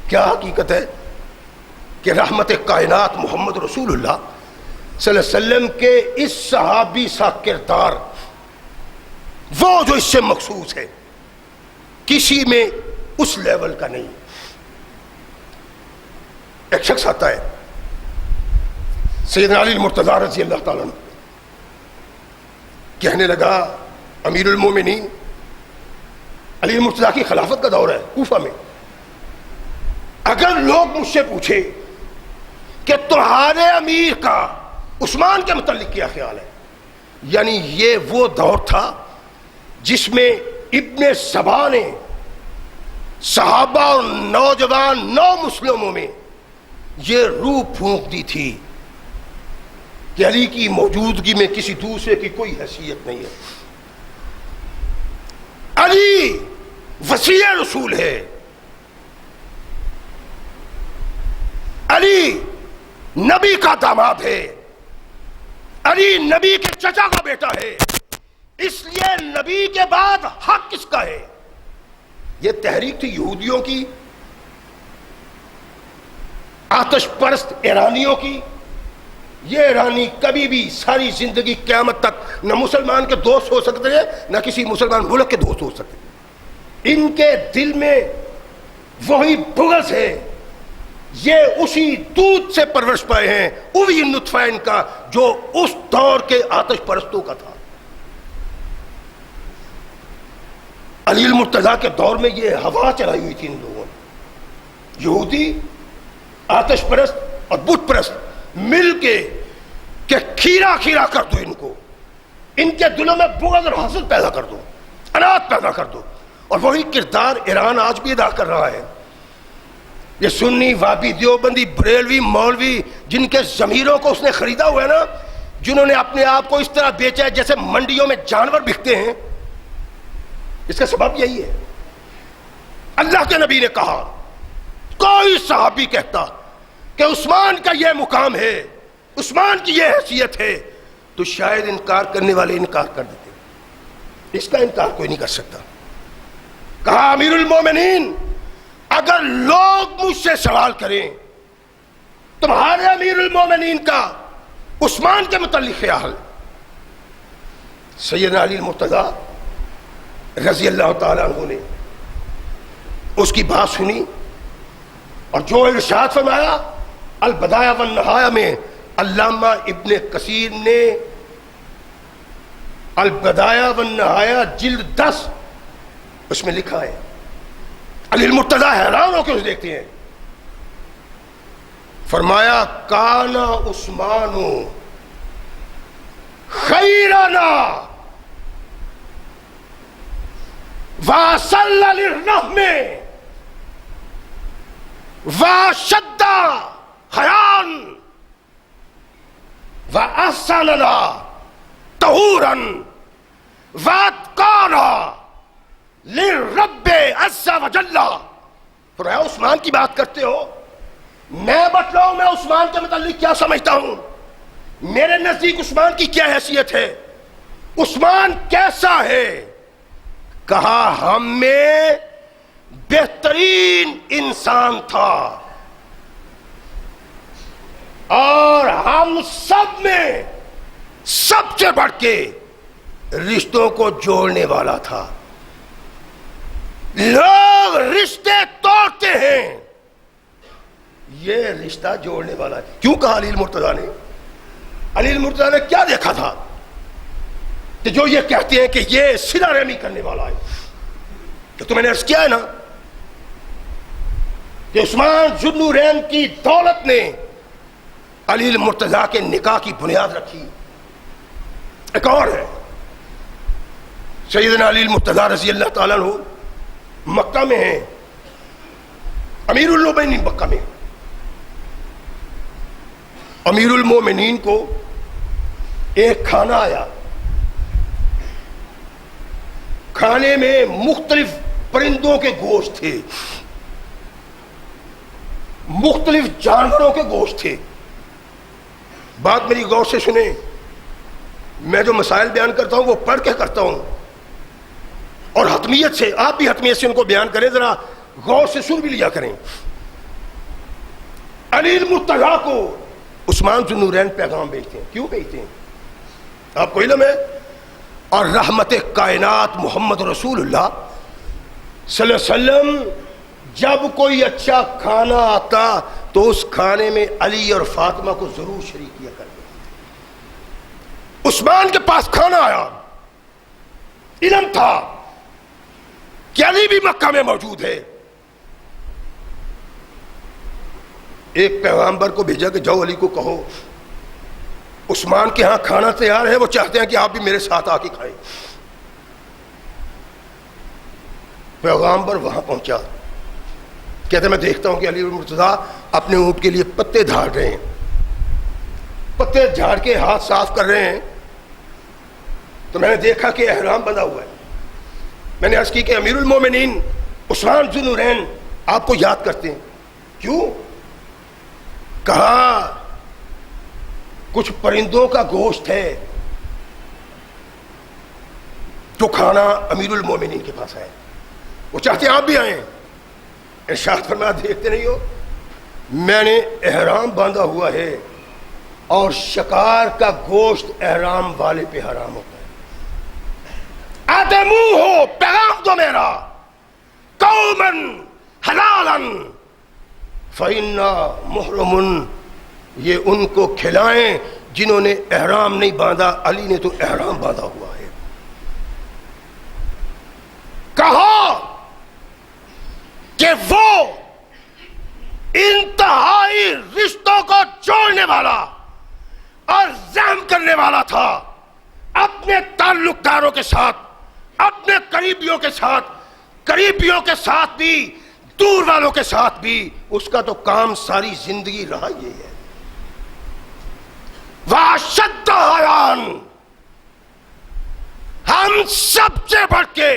کیا حقیقت ہے؟ کہ رحمت کائنات محمد رسول اللہ صلی اللہ علیہ وسلم کے اس صحابی سا کردار، وہ جو اس سے مخصوص ہے، کسی میں اس لیول کا نہیں۔ ایک شخص آتا ہے سیدنا علی المرتضیٰ رضی اللہ تعالیٰ عنہ، کہنے لگا امیر المومنین، علی المرتضیٰ کی خلافت کا دور ہے کوفہ میں، اگر لوگ مجھ سے پوچھے کہ تمہارے امیر کا عثمان کے متعلق کیا خیال ہے، یعنی یہ وہ دور تھا جس میں ابن سبا نے صحابہ اور نوجوان نو مسلموں میں یہ روح پھونک دی تھی کہ علی کی موجودگی میں کسی دوسرے کی کوئی حیثیت نہیں ہے، علی وسیع رسول ہے، علی نبی کا داماد ہے، علی نبی کے چچا کا بیٹا ہے، اس لیے نبی کے بعد حق کس کا ہے؟ یہ تحریک تھی یہودیوں کی، آتش پرست ایرانیوں کی۔ یہ ایرانی کبھی بھی ساری زندگی قیامت تک نہ مسلمان کے دوست ہو سکتے ہیں، نہ کسی مسلمان ملک کے دوست ہو سکتے۔ ان کے دل میں وہی بغض ہے، یہ اسی دودھ سے پرورش پائے ہیں، وہی نطفہ ان کا جو اس دور کے آتش پرستوں کا تھا۔ علی المرتضیٰ کے دور میں یہ ہوا چلائی ہوئی تھی ان لوگوں نے، یہودی، آتش پرست اور بت پرست مل کے کہ کھیرا کھیرا کر دو ان کو، ان کے دلوں میں بغض اور حسد پیدا کر دو، انات پیدا کر دو۔ اور وہی کردار ایران آج بھی ادا کر رہا ہے۔ یہ سنی، وابی، دیوبندی، بریلوی، مولوی جن کے ضمیروں کو اس نے خریدا ہوا ہے نا، جنہوں نے اپنے آپ کو اس طرح بیچا ہے جیسے منڈیوں میں جانور بکتے ہیں، اس کا سبب یہی ہے۔ اللہ کے نبی نے کہا، کوئی صحابی کہتا کہ عثمان کا یہ مقام ہے، عثمان کی یہ حیثیت ہے، تو شاید انکار کرنے والے انکار کر دیتے، اس کا انکار کوئی نہیں کر سکتا۔ کہا امیر المومنین، اگر لوگ مجھ سے سوال کریں تمہارے امیر المومنین کا عثمان کے متعلق خیال، سیدنا علی المرتضیٰ رضی اللہ تعالیٰ عنہ نے اس کی بات سنی، اور جو ارشاد فرمایا البدایہ والنہایہ میں، علامہ ابن کثیر نے البدایہ والنہایہ جلد 10 اس میں لکھا ہے۔ علی المرتضیٰ حیران ہو کے اسے دیکھتے ہیں، فرمایا کان عثمان خیرنا واصل للرحم وشد حیان واحسننا طہورا واتقانا للرب عز وجل۔ فرمایا عثمان کی بات کرتے ہو، میں بتلاؤں میں عثمان کے متعلق کیا سمجھتا ہوں، میرے نزدیک عثمان کی کیا حیثیت ہے، عثمان کیسا ہے؟ کہا ہم میں بہترین انسان تھا، اور ہم سب میں سب سے بڑھ کے رشتوں کو جوڑنے والا تھا۔ لوگ رشتے توڑتے ہیں، یہ رشتہ جوڑنے والا ہے۔ کیوں کہا علی المرتضیٰ نے؟ علی المرتضیٰ نے کیا دیکھا تھا کہ جو یہ کہتے ہیں کہ یہ صلہ رحمی کرنے والا ہے؟ کہ تمہیں نے عرض کیا ہے نا کہ عثمان ذوالنورین کی دولت نے علی المرتضیٰ کے نکاح کی بنیاد رکھی۔ ایک اور ہے، سیدنا علی المرتضیٰ رضی اللہ تعالیٰ عنہ مکہ میں ہیں، امیر المومنین مکہ میں۔ امیر المومنین کو ایک کھانا آیا، کھانے میں مختلف پرندوں کے گوشت تھے، مختلف جانوروں کے گوشت تھے. بات میری غور سے سنیں، میں جو مسائل بیان کرتا ہوں وہ پڑھ کے کرتا ہوں اور حتمیت سے، آپ بھی حتمیت سے ان کو بیان کریں، ذرا غور سے سن بھی لیا کریں. علی المرتضیٰ کو عثمان ذو النورین پیغام بھیجتے ہیں. کیوں بھیجتے ہیں آپ کو علم ہے؟ اور رحمت کائنات محمد رسول اللہ صلی اللہ علیہ وسلم جب کوئی اچھا کھانا آتا تو اس کھانے میں علی اور فاطمہ کو ضرور شریک کیا کرتے. عثمان کے پاس کھانا آیا، علم تھا کہ علی بھی مکہ میں موجود ہے. ایک پیغمبر کو بھیجا کہ جاؤ علی کو کہو عثمان کے ہاں کھانا تیار ہے، وہ چاہتے ہیں کہ آپ بھی میرے ساتھ آ کے کھائیں. پیغمبر وہاں پہنچا، کہتے ہیں میں دیکھتا ہوں کہ علی المرتضیٰ اپنے اونٹ کے لیے پتے جھاڑ رہے ہیں، پتے جھاڑ کے ہاتھ صاف کر رہے ہیں. تو میں نے دیکھا کہ احرام بندھا ہوا ہے. میں نے عرض کی کہ امیر المومنین عثمان ذو النورین آپ کو یاد کرتے ہیں. کیوں؟ کہا کچھ پرندوں کا گوشت ہے جو کھانا امیر المومنین کے پاس ہے، وہ چاہتے ہیں آپ بھی آئیں. ارشاد فرمایا دیکھتے نہیں ہو میں نے احرام باندھا ہوا ہے اور شکار کا گوشت احرام والے پہ حرام ہوتا ہے. آتے منہ ہو، پیغام دو میرا، قومن حلالا فإنا محرم، یہ ان کو کھلائیں جنہوں نے احرام نہیں باندھا، علی نے تو احرام باندھا ہوا ہے. کہا کہ وہ انتہائی رشتوں کو جوڑنے والا اور رحم کرنے والا تھا، اپنے تعلق داروں کے ساتھ، اپنے قریبیوں کے ساتھ، قریبیوں کے ساتھ بھی، دور والوں کے ساتھ بھی. اس کا تو کام ساری زندگی رہا یہ ہے. وَأَشَدَّ حَيَاءً، ہم سب سے بڑھ کے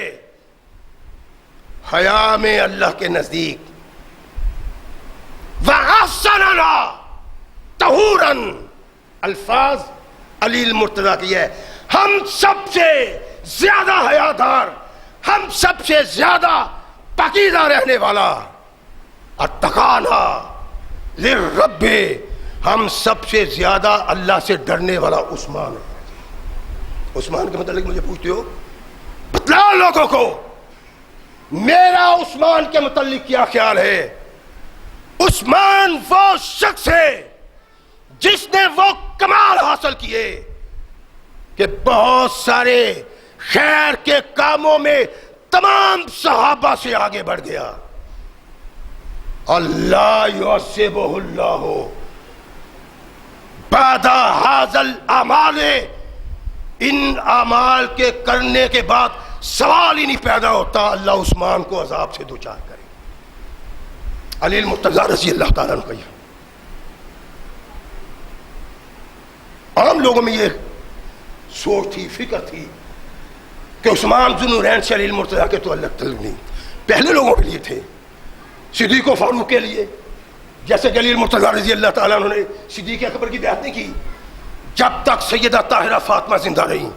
حیا میں اللہ کے نزدیک، وَأَحْسَنَنَا طَهُورًا، الفاظ علی المرتضیٰ کی ہے، ہم سب سے زیادہ حیادار، ہم سب سے زیادہ پاکیزہ رہنے والا، اتقانا للرب، ہم سب سے زیادہ اللہ سے ڈرنے والا عثمان ہے. عثمان کے متعلق مجھے پوچھتے ہو، بتلاؤ لوگوں کو میرا عثمان کے متعلق کیا خیال ہے. عثمان وہ شخص ہے جس نے وہ کمال حاصل کیے کہ بہت سارے خیر کے کاموں میں تمام صحابہ سے آگے بڑھ گیا. اللہ یعصبہ اللہ بعد ھذا الاعمال، ان اعمال کے کرنے کے بعد سوال ہی نہیں پیدا ہوتا اللہ عثمان کو عذاب سے دوچار کرے. علی المرتضیٰ رضی اللہ تعالیٰ عنہ. عام لوگوں میں یہ سوچ تھی، فکر تھی کہ عثمان ذو النورین سے علی المرتضیٰ کے تو الگ تعلق نہیں. پہلے لوگوں کے لیے تھے، صدیق و فاروق کے لیے، جیسے کہ علی المرتضیٰ رضی اللہ تعالیٰ عنہ نے صدیق اکبر کی بیعت نہیں کی جب تک سیدہ طاہرہ فاطمہ زندہ رہی.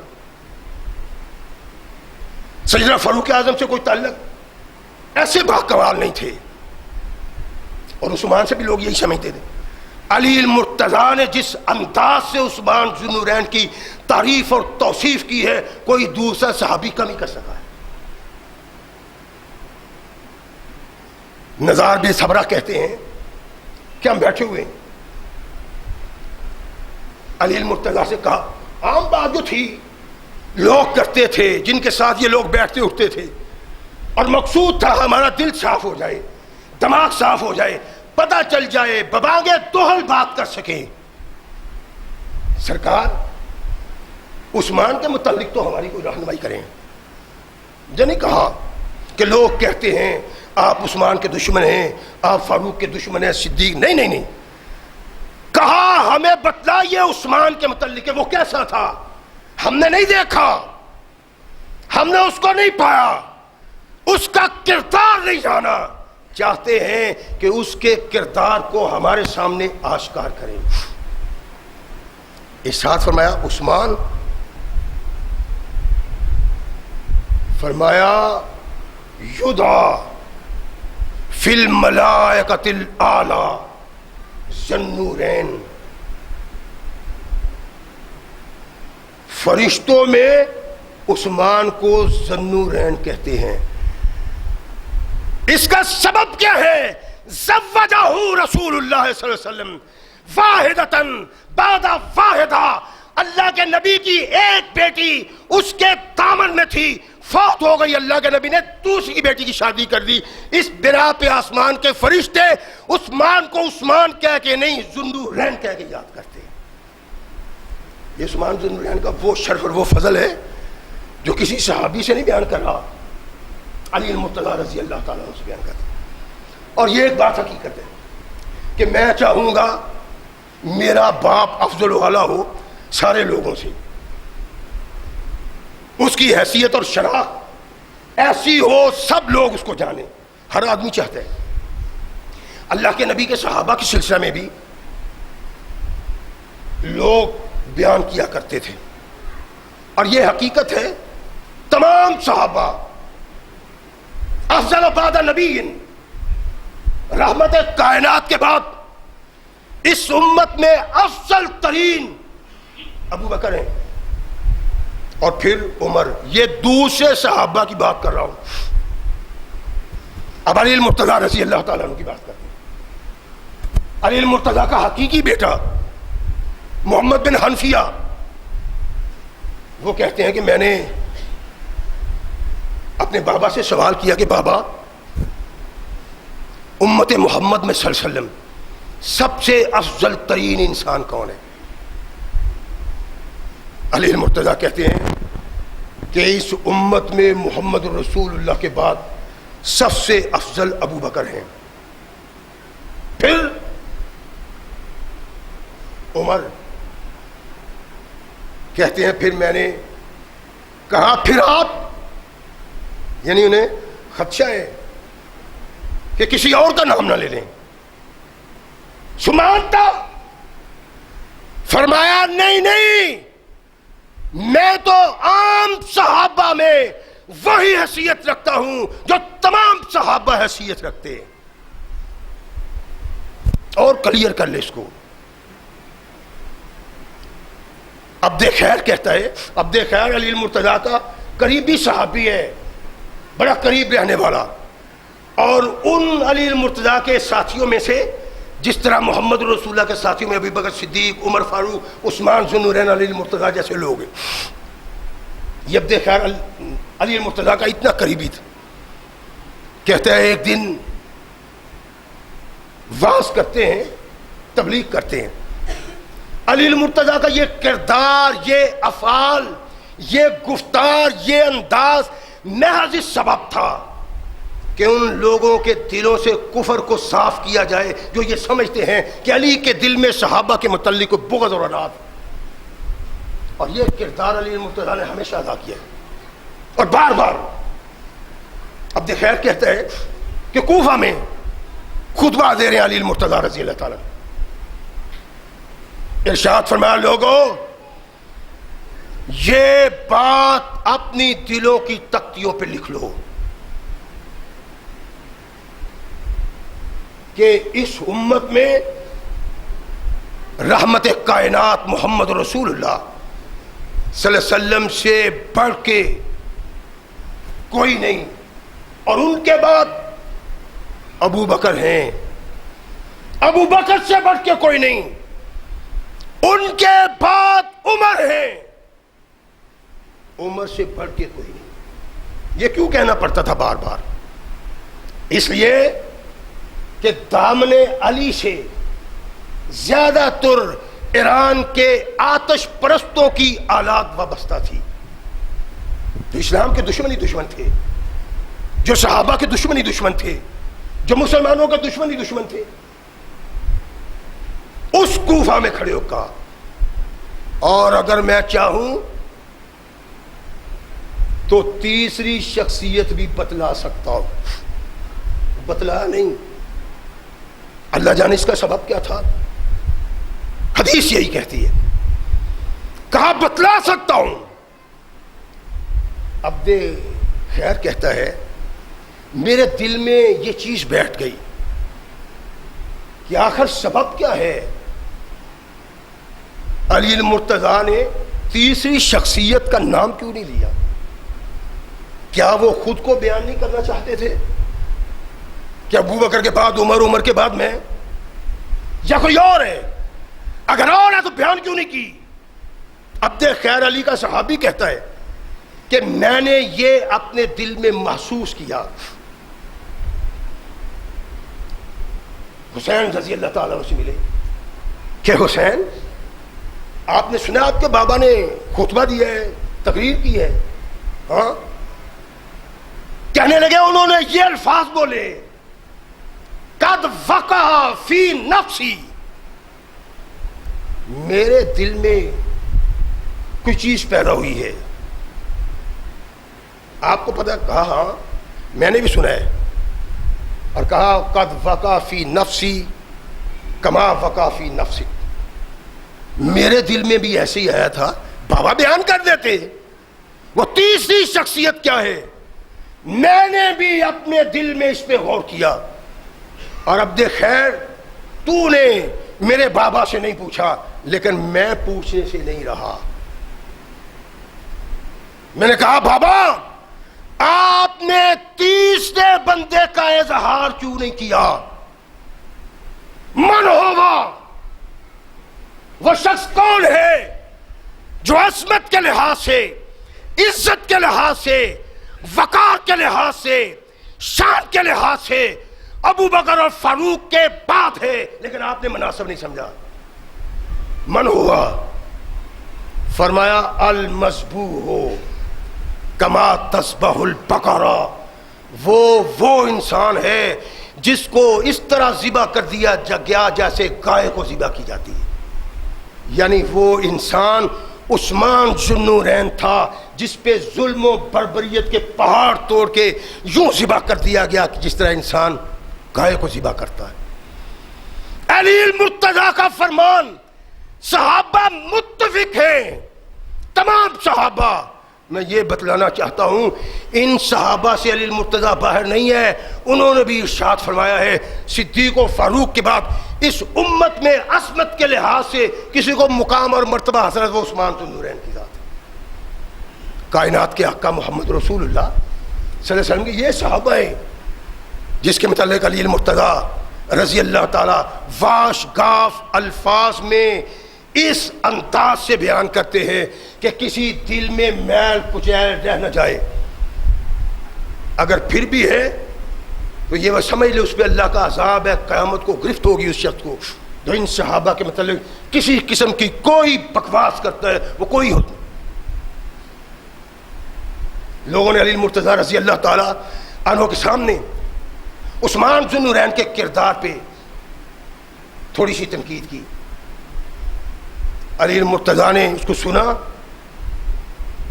سیدنا فاروق اعظم سے کوئی تعلق، ایسے با کمال نہیں تھے. اور عثمان سے بھی لوگ یہی سمجھتے تھے. علی المرتضیٰ نے جس انداز سے عثمان ذو النورین کی تعریف اور توصیف کی ہے کوئی دوسرا صحابی کم ہی کر سکا ہے. نزار بن صبرہ کہتے ہیں کہ ہم بیٹھے ہوئے ہیں، علی المرتضیٰ سے کہا، عام بات جو تھی لوگ کرتے تھے، جن کے ساتھ یہ لوگ بیٹھتے اٹھتے تھے، اور مقصود تھا ہمارا دل صاف ہو جائے، دماغ صاف ہو جائے، پتہ چل جائے، ببانگے دوہل بات کر سکیں. سرکار عثمان کے متعلق تو ہماری کوئی رہنمائی کریں. جو نہیں کہا کہ لوگ کہتے ہیں آپ عثمان کے دشمن ہیں، آپ فاروق کے دشمن ہیں، صدیق، نہیں نہیں نہیں. کہا ہمیں بتلائیے عثمان کے متعلق وہ کیسا تھا، ہم نے نہیں دیکھا، ہم نے اس کو نہیں پایا، اس کا کردار نہیں جانا، چاہتے ہیں کہ اس کے کردار کو ہمارے سامنے آشکار کریں. ارشاد فرمایا عثمان، فرمایا یدعا فی الملائکۃ الاعلی ذوالنورین، فرشتوں میں عثمان کو ذوالنورین کہتے ہیں. اس کا سبب کیا ہے؟ زوجہ رسول اللہ صلی اللہ علیہ وسلم واحدۃ بعد واحدہ، اللہ کے نبی کی ایک بیٹی اس کے دامن میں تھی، فوت ہو گئی، اللہ کے نبی نے دوسری بیٹی کی شادی کر دی. اس بنا پہ آسمان کے فرشتے عثمان کو عثمان کہہ کے نہیں ذوالنورین کہہ کے یاد کرتے ہیں. یہ عثمان ذوالنورین کا وہ شرف اور وہ فضل ہے جو کسی صحابی سے نہیں بیان کر رہا، علی المرتضیٰ رضی اللہ تعالیٰ عنہ سے بیان کرتا. اور یہ ایک بات حقیقت ہے کہ میں چاہوں گا میرا باپ افضل اعلیٰ ہو سارے لوگوں سے، اس کی حیثیت اور شناخت ایسی ہو سب لوگ اس کو جانیں. ہر آدمی چاہتا ہے. اللہ کے نبی کے صحابہ کے سلسلہ میں بھی لوگ بیان کیا کرتے تھے، اور یہ حقیقت ہے تمام صحابہ افضل بعد نبی، رحمت کائنات کے بعد اس امت میں افضل ترین ابو بکر ہیں، اور پھر عمر. یہ دوسرے صحابہ کی بات کر رہا ہوں. اب علی المرتضیٰ رضی اللہ تعالیٰ عنہ کی بات کرتے ہیں. علی المرتضیٰ کا حقیقی بیٹا محمد بن حنفیہ، وہ کہتے ہیں کہ میں نے اپنے بابا سے سوال کیا کہ بابا، امت محمد میں صلی اللہ علیہ وسلم سب سے افضل ترین انسان کون ہے؟ علی المرتضیٰ کہتے ہیں کہ اس امت میں محمد رسول اللہ کے بعد سب سے افضل ابو بکر ہیں، پھر عمر. کہتے ہیں پھر میں نے کہا پھر آپ، یعنی انہیں خدشہ ہے کہ کسی اور کا نام نہ لے لیں. سمانتا فرمایا نہیں نہیں، میں تو عام صحابہ میں وہی حیثیت رکھتا ہوں جو تمام صحابہ حیثیت رکھتے ہیں. اور کلیئر کر لے اس کو. عبد خیر کہتا ہے، عبد خیر علی المرتضیٰ کا قریبی صحابی ہے، بڑا قریب رہنے والا، اور ان علی المرتضیٰ کے ساتھیوں میں سے جس طرح محمد رسول اللہ کے ساتھیوں میں ابو بکر صدیق، عمر فاروق، عثمان ذوالنورین، علی المرتضیٰ جیسے لوگ ہیں. یہ عبد خیر علی المرتضیٰ کا اتنا قریبی تھا. کہتا ہے ایک دن وعظ کرتے ہیں، تبلیغ کرتے ہیں. علی المرتضیٰ کا یہ کردار، یہ افعال، یہ گفتار، یہ انداز محض اس سبب تھا کہ ان لوگوں کے دلوں سے کفر کو صاف کیا جائے جو یہ سمجھتے ہیں کہ علی کے دل میں صحابہ کے متعلق بغض اور عناد. اور یہ کردار علی المرتضیٰ نے ہمیشہ ادا کیا ہے اور بار بار. عبد خیر کہتا ہے کہ کوفہ میں خطبہ دے رہے ہیں علی المرتضیٰ رضی اللہ تعالیٰ. ارشاد فرمایا لوگوں، یہ بات اپنی دلوں کی تختیوں پہ لکھ لو کہ اس امت میں رحمت کائنات محمد رسول اللہ صلی اللہ علیہ وسلم سے بڑھ کے کوئی نہیں، اور ان کے بعد ابو بکر ہیں، ابو بکر سے بڑھ کے کوئی نہیں، ان کے بعد عمر ہیں، عمر سے بڑھ کے کوئی نہیں. یہ کیوں کہنا پڑتا تھا بار بار؟ اس لیے کہ دامن علی سے زیادہ تر ایران کے آتش پرستوں کی آلات وابستہ تھی، جو اسلام کے دشمن تھے، جو صحابہ کے دشمن تھے، جو مسلمانوں کے دشمن تھے. اس کوفہ میں کھڑے ہو کہا، اور اگر میں چاہوں تو تیسری شخصیت بھی بتلا سکتا ہوں بتلایا نہیں. اللہ جانے اس کا سبب کیا تھا. حدیث یہی کہتی ہے. کہا بتلا سکتا ہوں. عبد خیر کہتا ہے میرے دل میں یہ چیز بیٹھ گئی کہ آخر سبب کیا ہے. علی المرتضیٰ نے تیسری شخصیت کا نام کیوں نہیں لیا؟ کیا وہ خود کو بیان نہیں کرنا چاہتے تھے کہ ابو بکر کے بعد عمر، عمر کے بعد میں، یا کوئی اور ہے؟ اگر اور ہے تو بیان کیوں نہیں کی؟ عبد خیر علی کا صحابی کہتا ہے کہ میں نے یہ اپنے دل میں محسوس کیا. حسین رضی اللہ تعالیٰ سے ملے کہ حسین آپ نے سنا آپ کے بابا نے خطبہ دیا ہے، تقریر کی ہے. ہاں. کہنے لگے انہوں نے یہ الفاظ بولے قد وقع فی نفسی، میرے دل میں کوئی چیز پیدا ہوئی ہے. آپ کو پتہ؟ کہا ہاں میں نے بھی سنا ہے. اور کہا قد وقع فی نفسی کما وقع فی نفسک، میرے دل میں بھی ایسے ہی آیا تھا. بابا بیان کر دیتے. وہ تیسری شخصیت کیا ہے؟ میں نے بھی اپنے دل میں اس پہ غور کیا. اور عبد خیر تو نے میرے بابا سے نہیں پوچھا، لیکن میں پوچھنے سے نہیں رہا. میں نے کہا بابا آپ نے تیسرے بندے کا اظہار کیوں نہیں کیا؟ من ہوگا وہ شخص کون ہے جو عظمت کے لحاظ سے، عزت کے لحاظ سے، وقار کے لحاظ سے، شان کے لحاظ سے ابو بکر اور فاروق کے بعد ہے، لیکن آپ نے مناسب نہیں سمجھا. من ہوا. فرمایا المذبوح کما تذبح البقرہ، وہ انسان ہے جس کو اس طرح ذبح کر دیا گیا جیسے گائے کو ذبح کی جاتی ہے. یعنی وہ انسان عثمان ذو النورین تھا جس پہ ظلم و بربریت کے پہاڑ توڑ کے یوں ذبح کر دیا گیا کہ جس طرح انسان گائے کو ذبح کرتا ہے. علی المرتضیٰ کا فرمان، صحابہ متفق ہیں، تمام صحابہ. میں یہ بتلانا چاہتا ہوں ان صحابہ سے علی المرتضیٰ باہر نہیں ہے. انہوں نے بھی ارشاد فرمایا ہے صدیق و فاروق کے بعد اس امت میں عصمت کے لحاظ سے کسی کو مقام اور مرتبہ حسرت وہ عثمان ذو النورین کی ذات ہے. کائنات کے آقا محمد رسول اللہ صلی اللہ علیہ وسلم کے یہ صحابہ ہیں جس کے متعلق علی المرتضیٰ رضی اللہ تعالی واش گاف الفاظ میں اس انداز سے بیان کرتے ہیں کہ کسی دل میں میل کچیل رہ نہ جائے. اگر پھر بھی ہے تو یہ وہ سمجھ لے اس پہ اللہ کا عذاب ہے، قیامت کو گرفت ہوگی اس شخص کو جو ان صحابہ کے متعلق کسی قسم کی کوئی بکواس کرتا ہے. وہ کوئی ہوتا. لوگوں نے علی المرتضیٰ رضی اللہ تعالی عنہ کے سامنے عثمان ذو النورین کے کردار پہ تھوڑی سی تنقید کی. علی المرتضیٰ نے اس کو سنا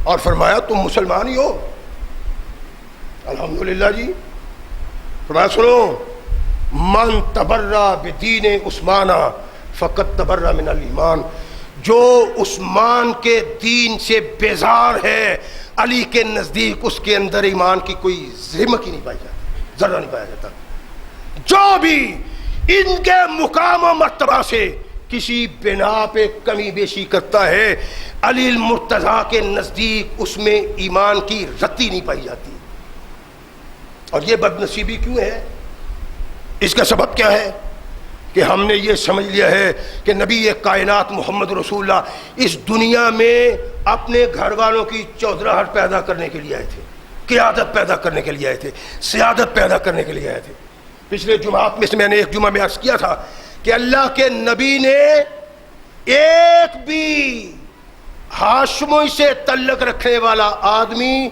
اور فرمایا تم مسلمان ہی ہو؟ الحمدللہ جی. فرمایا سنو من تبرہ بدین عثمان فقط تبرہ من الایمان، جو عثمان کے دین سے بیزار ہے علی کے نزدیک اس کے اندر ایمان کی کوئی رمق ہی نہیں پائی جاتی، ذرہ نہیں پایا جاتا. جو بھی ان کے مقام و مرتبہ سے کسی بنا پہ کمی بیشی کرتا ہے علی المرتضیٰ کے نزدیک اس میں ایمان کی رتی نہیں پائی جاتی. اور یہ بد نصیبی کیوں ہے؟ اس کا سبب کیا ہے کہ ہم نے یہ سمجھ لیا ہے کہ نبی کائنات محمد رسول اللہ اس دنیا میں اپنے گھر والوں کی چودراہٹ پیدا کرنے کے لیے آئے تھے، قیادت پیدا کرنے کے لیے آئے تھے، سیادت پیدا کرنے کے لیے آئے تھے. پچھلے جمعات میں سے میں نے ایک جمعہ میں عرض کیا تھا کہ اللہ کے نبی نے ایک بھی ہاشمی سے تعلق رکھنے والا آدمی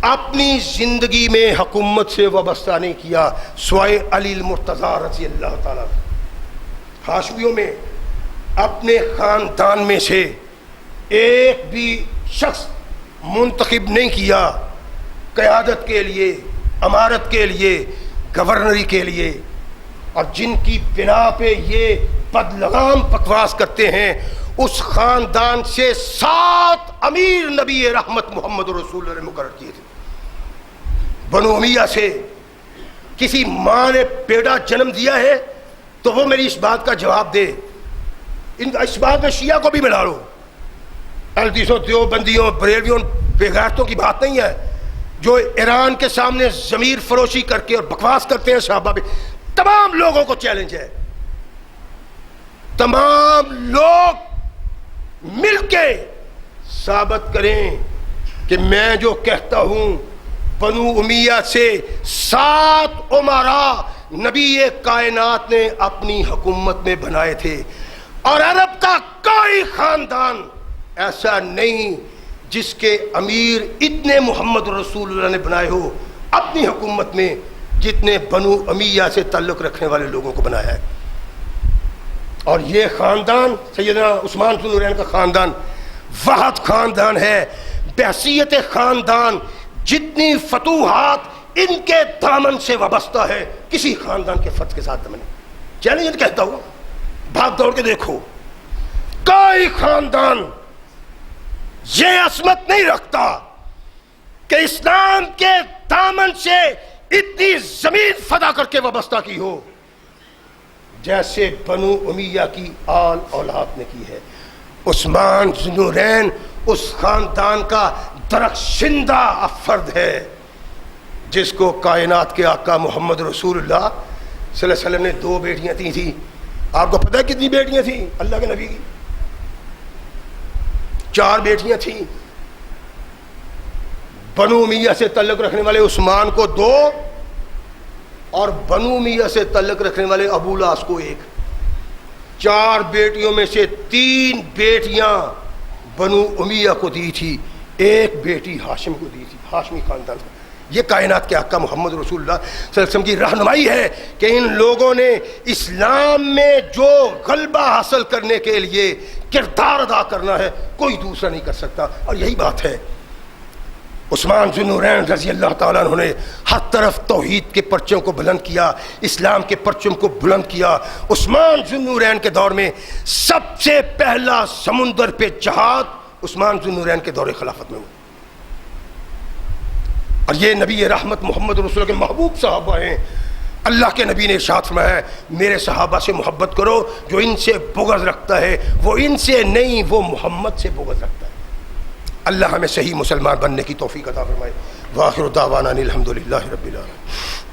اپنی زندگی میں حکومت سے وابستہ نہیں کیا سوائے علی المرتضیٰ رضی اللہ تعالیٰ. ہاشمیوں میں اپنے خاندان میں سے ایک بھی شخص منتخب نہیں کیا قیادت کے لیے، امارت کے لیے، گورنری کے لیے، اور جن کی بنا پہ یہ بدلغام بکواس کرتے ہیں، اس خاندان سے 7 امیر نبی رحمت محمد رسول اللہ نے مقرر کیے تھے۔ بنو امیہ سے کسی ماں نے بیٹا جنم دیا ہے تو وہ میری اس بات کا جواب دے، اس بات میں شیعہ کو بھی ملا لو، احمدیوں، دیوبندیوں، بریلویوں، بےغیرتوں کی بات نہیں ہے، جو ایران کے سامنے ضمیر فروشی کر کے اور بکواس کرتے ہیں صحابہ پہ، تمام لوگوں کو چیلنج ہے، تمام لوگ مل کے ثابت کریں کہ میں جو کہتا ہوں بنو امیہ سے 7 امراء نبی کائنات نے اپنی حکومت میں بنائے تھے، اور عرب کا کوئی خاندان ایسا نہیں جس کے امیر اتنے محمد رسول اللہ نے بنائے ہو اپنی حکومت میں جتنے بنو امیہ سے تعلق رکھنے والے لوگوں کو بنایا ہے۔ اور یہ خاندان سیدنا عثمان ذو النورین کا خاندان واحد خاندان ہے، بحیثیت خاندان جتنی فتوحات ان کے دامن سے وابستہ ہے کسی خاندان کے فتح کے ساتھ دامن نہیں۔ چیلنج کہتا ہوں، بھاگ دوڑ کے دیکھو، کوئی خاندان یہ عصمت نہیں رکھتا کہ اسلام کے دامن سے اتنی زمین فدا کر کے وابستہ کی ہو جیسے بنو امیہ کی آل اولاد نے کی ہے۔ عثمان ذو النورین اس خاندان کا درخشندہ فرد ہے جس کو کائنات کے آقا محمد رسول اللہ صلی اللہ علیہ وسلم نے 2 بیٹیاں دی تھیں۔ آپ کو پتہ ہے کتنی بیٹیاں تھیں اللہ کے نبی کی؟ 4 بیٹیاں تھیں۔ بنو امیہ سے تعلق رکھنے والے عثمان کو 2 اور بنو امیہ سے تعلق رکھنے والے ابو الاس کو 1۔ 4 بیٹیوں میں سے 3 بیٹیاں بنو امیہ کو دی تھی، 1 بیٹی ہاشم کو دی تھی، ہاشمی خاندان کو۔ یہ کائنات کے آقا محمد رسول اللہ صلی اللہ علیہ وسلم کی رہنمائی ہے کہ ان لوگوں نے اسلام میں جو غلبہ حاصل کرنے کے لیے کردار ادا کرنا ہے کوئی دوسرا نہیں کر سکتا، اور یہی بات ہے۔ عثمان ذو النورین رضی اللہ تعالیٰ عنہ نے ہر طرف توحید کے پرچم کو بلند کیا، اسلام کے پرچم کو بلند کیا۔ عثمان ذو النورین کے دور میں سب سے پہلا سمندر پہ جہاد عثمان ذو النورین کے دور خلافت میں ہوا، اور یہ نبی رحمت محمد رسول اللہ کے محبوب صحابہ ہیں۔ اللہ کے نبی نے ارشاد فرمایا ہے میرے صحابہ سے محبت کرو، جو ان سے بغض رکھتا ہے وہ ان سے نہیں، وہ محمد سے بغض رکھتا ہے۔ اللہ ہمیں صحیح مسلمان بننے کی توفیق عطا فرمائے۔ وآخر دعوانا الحمدللہ رب العالمین۔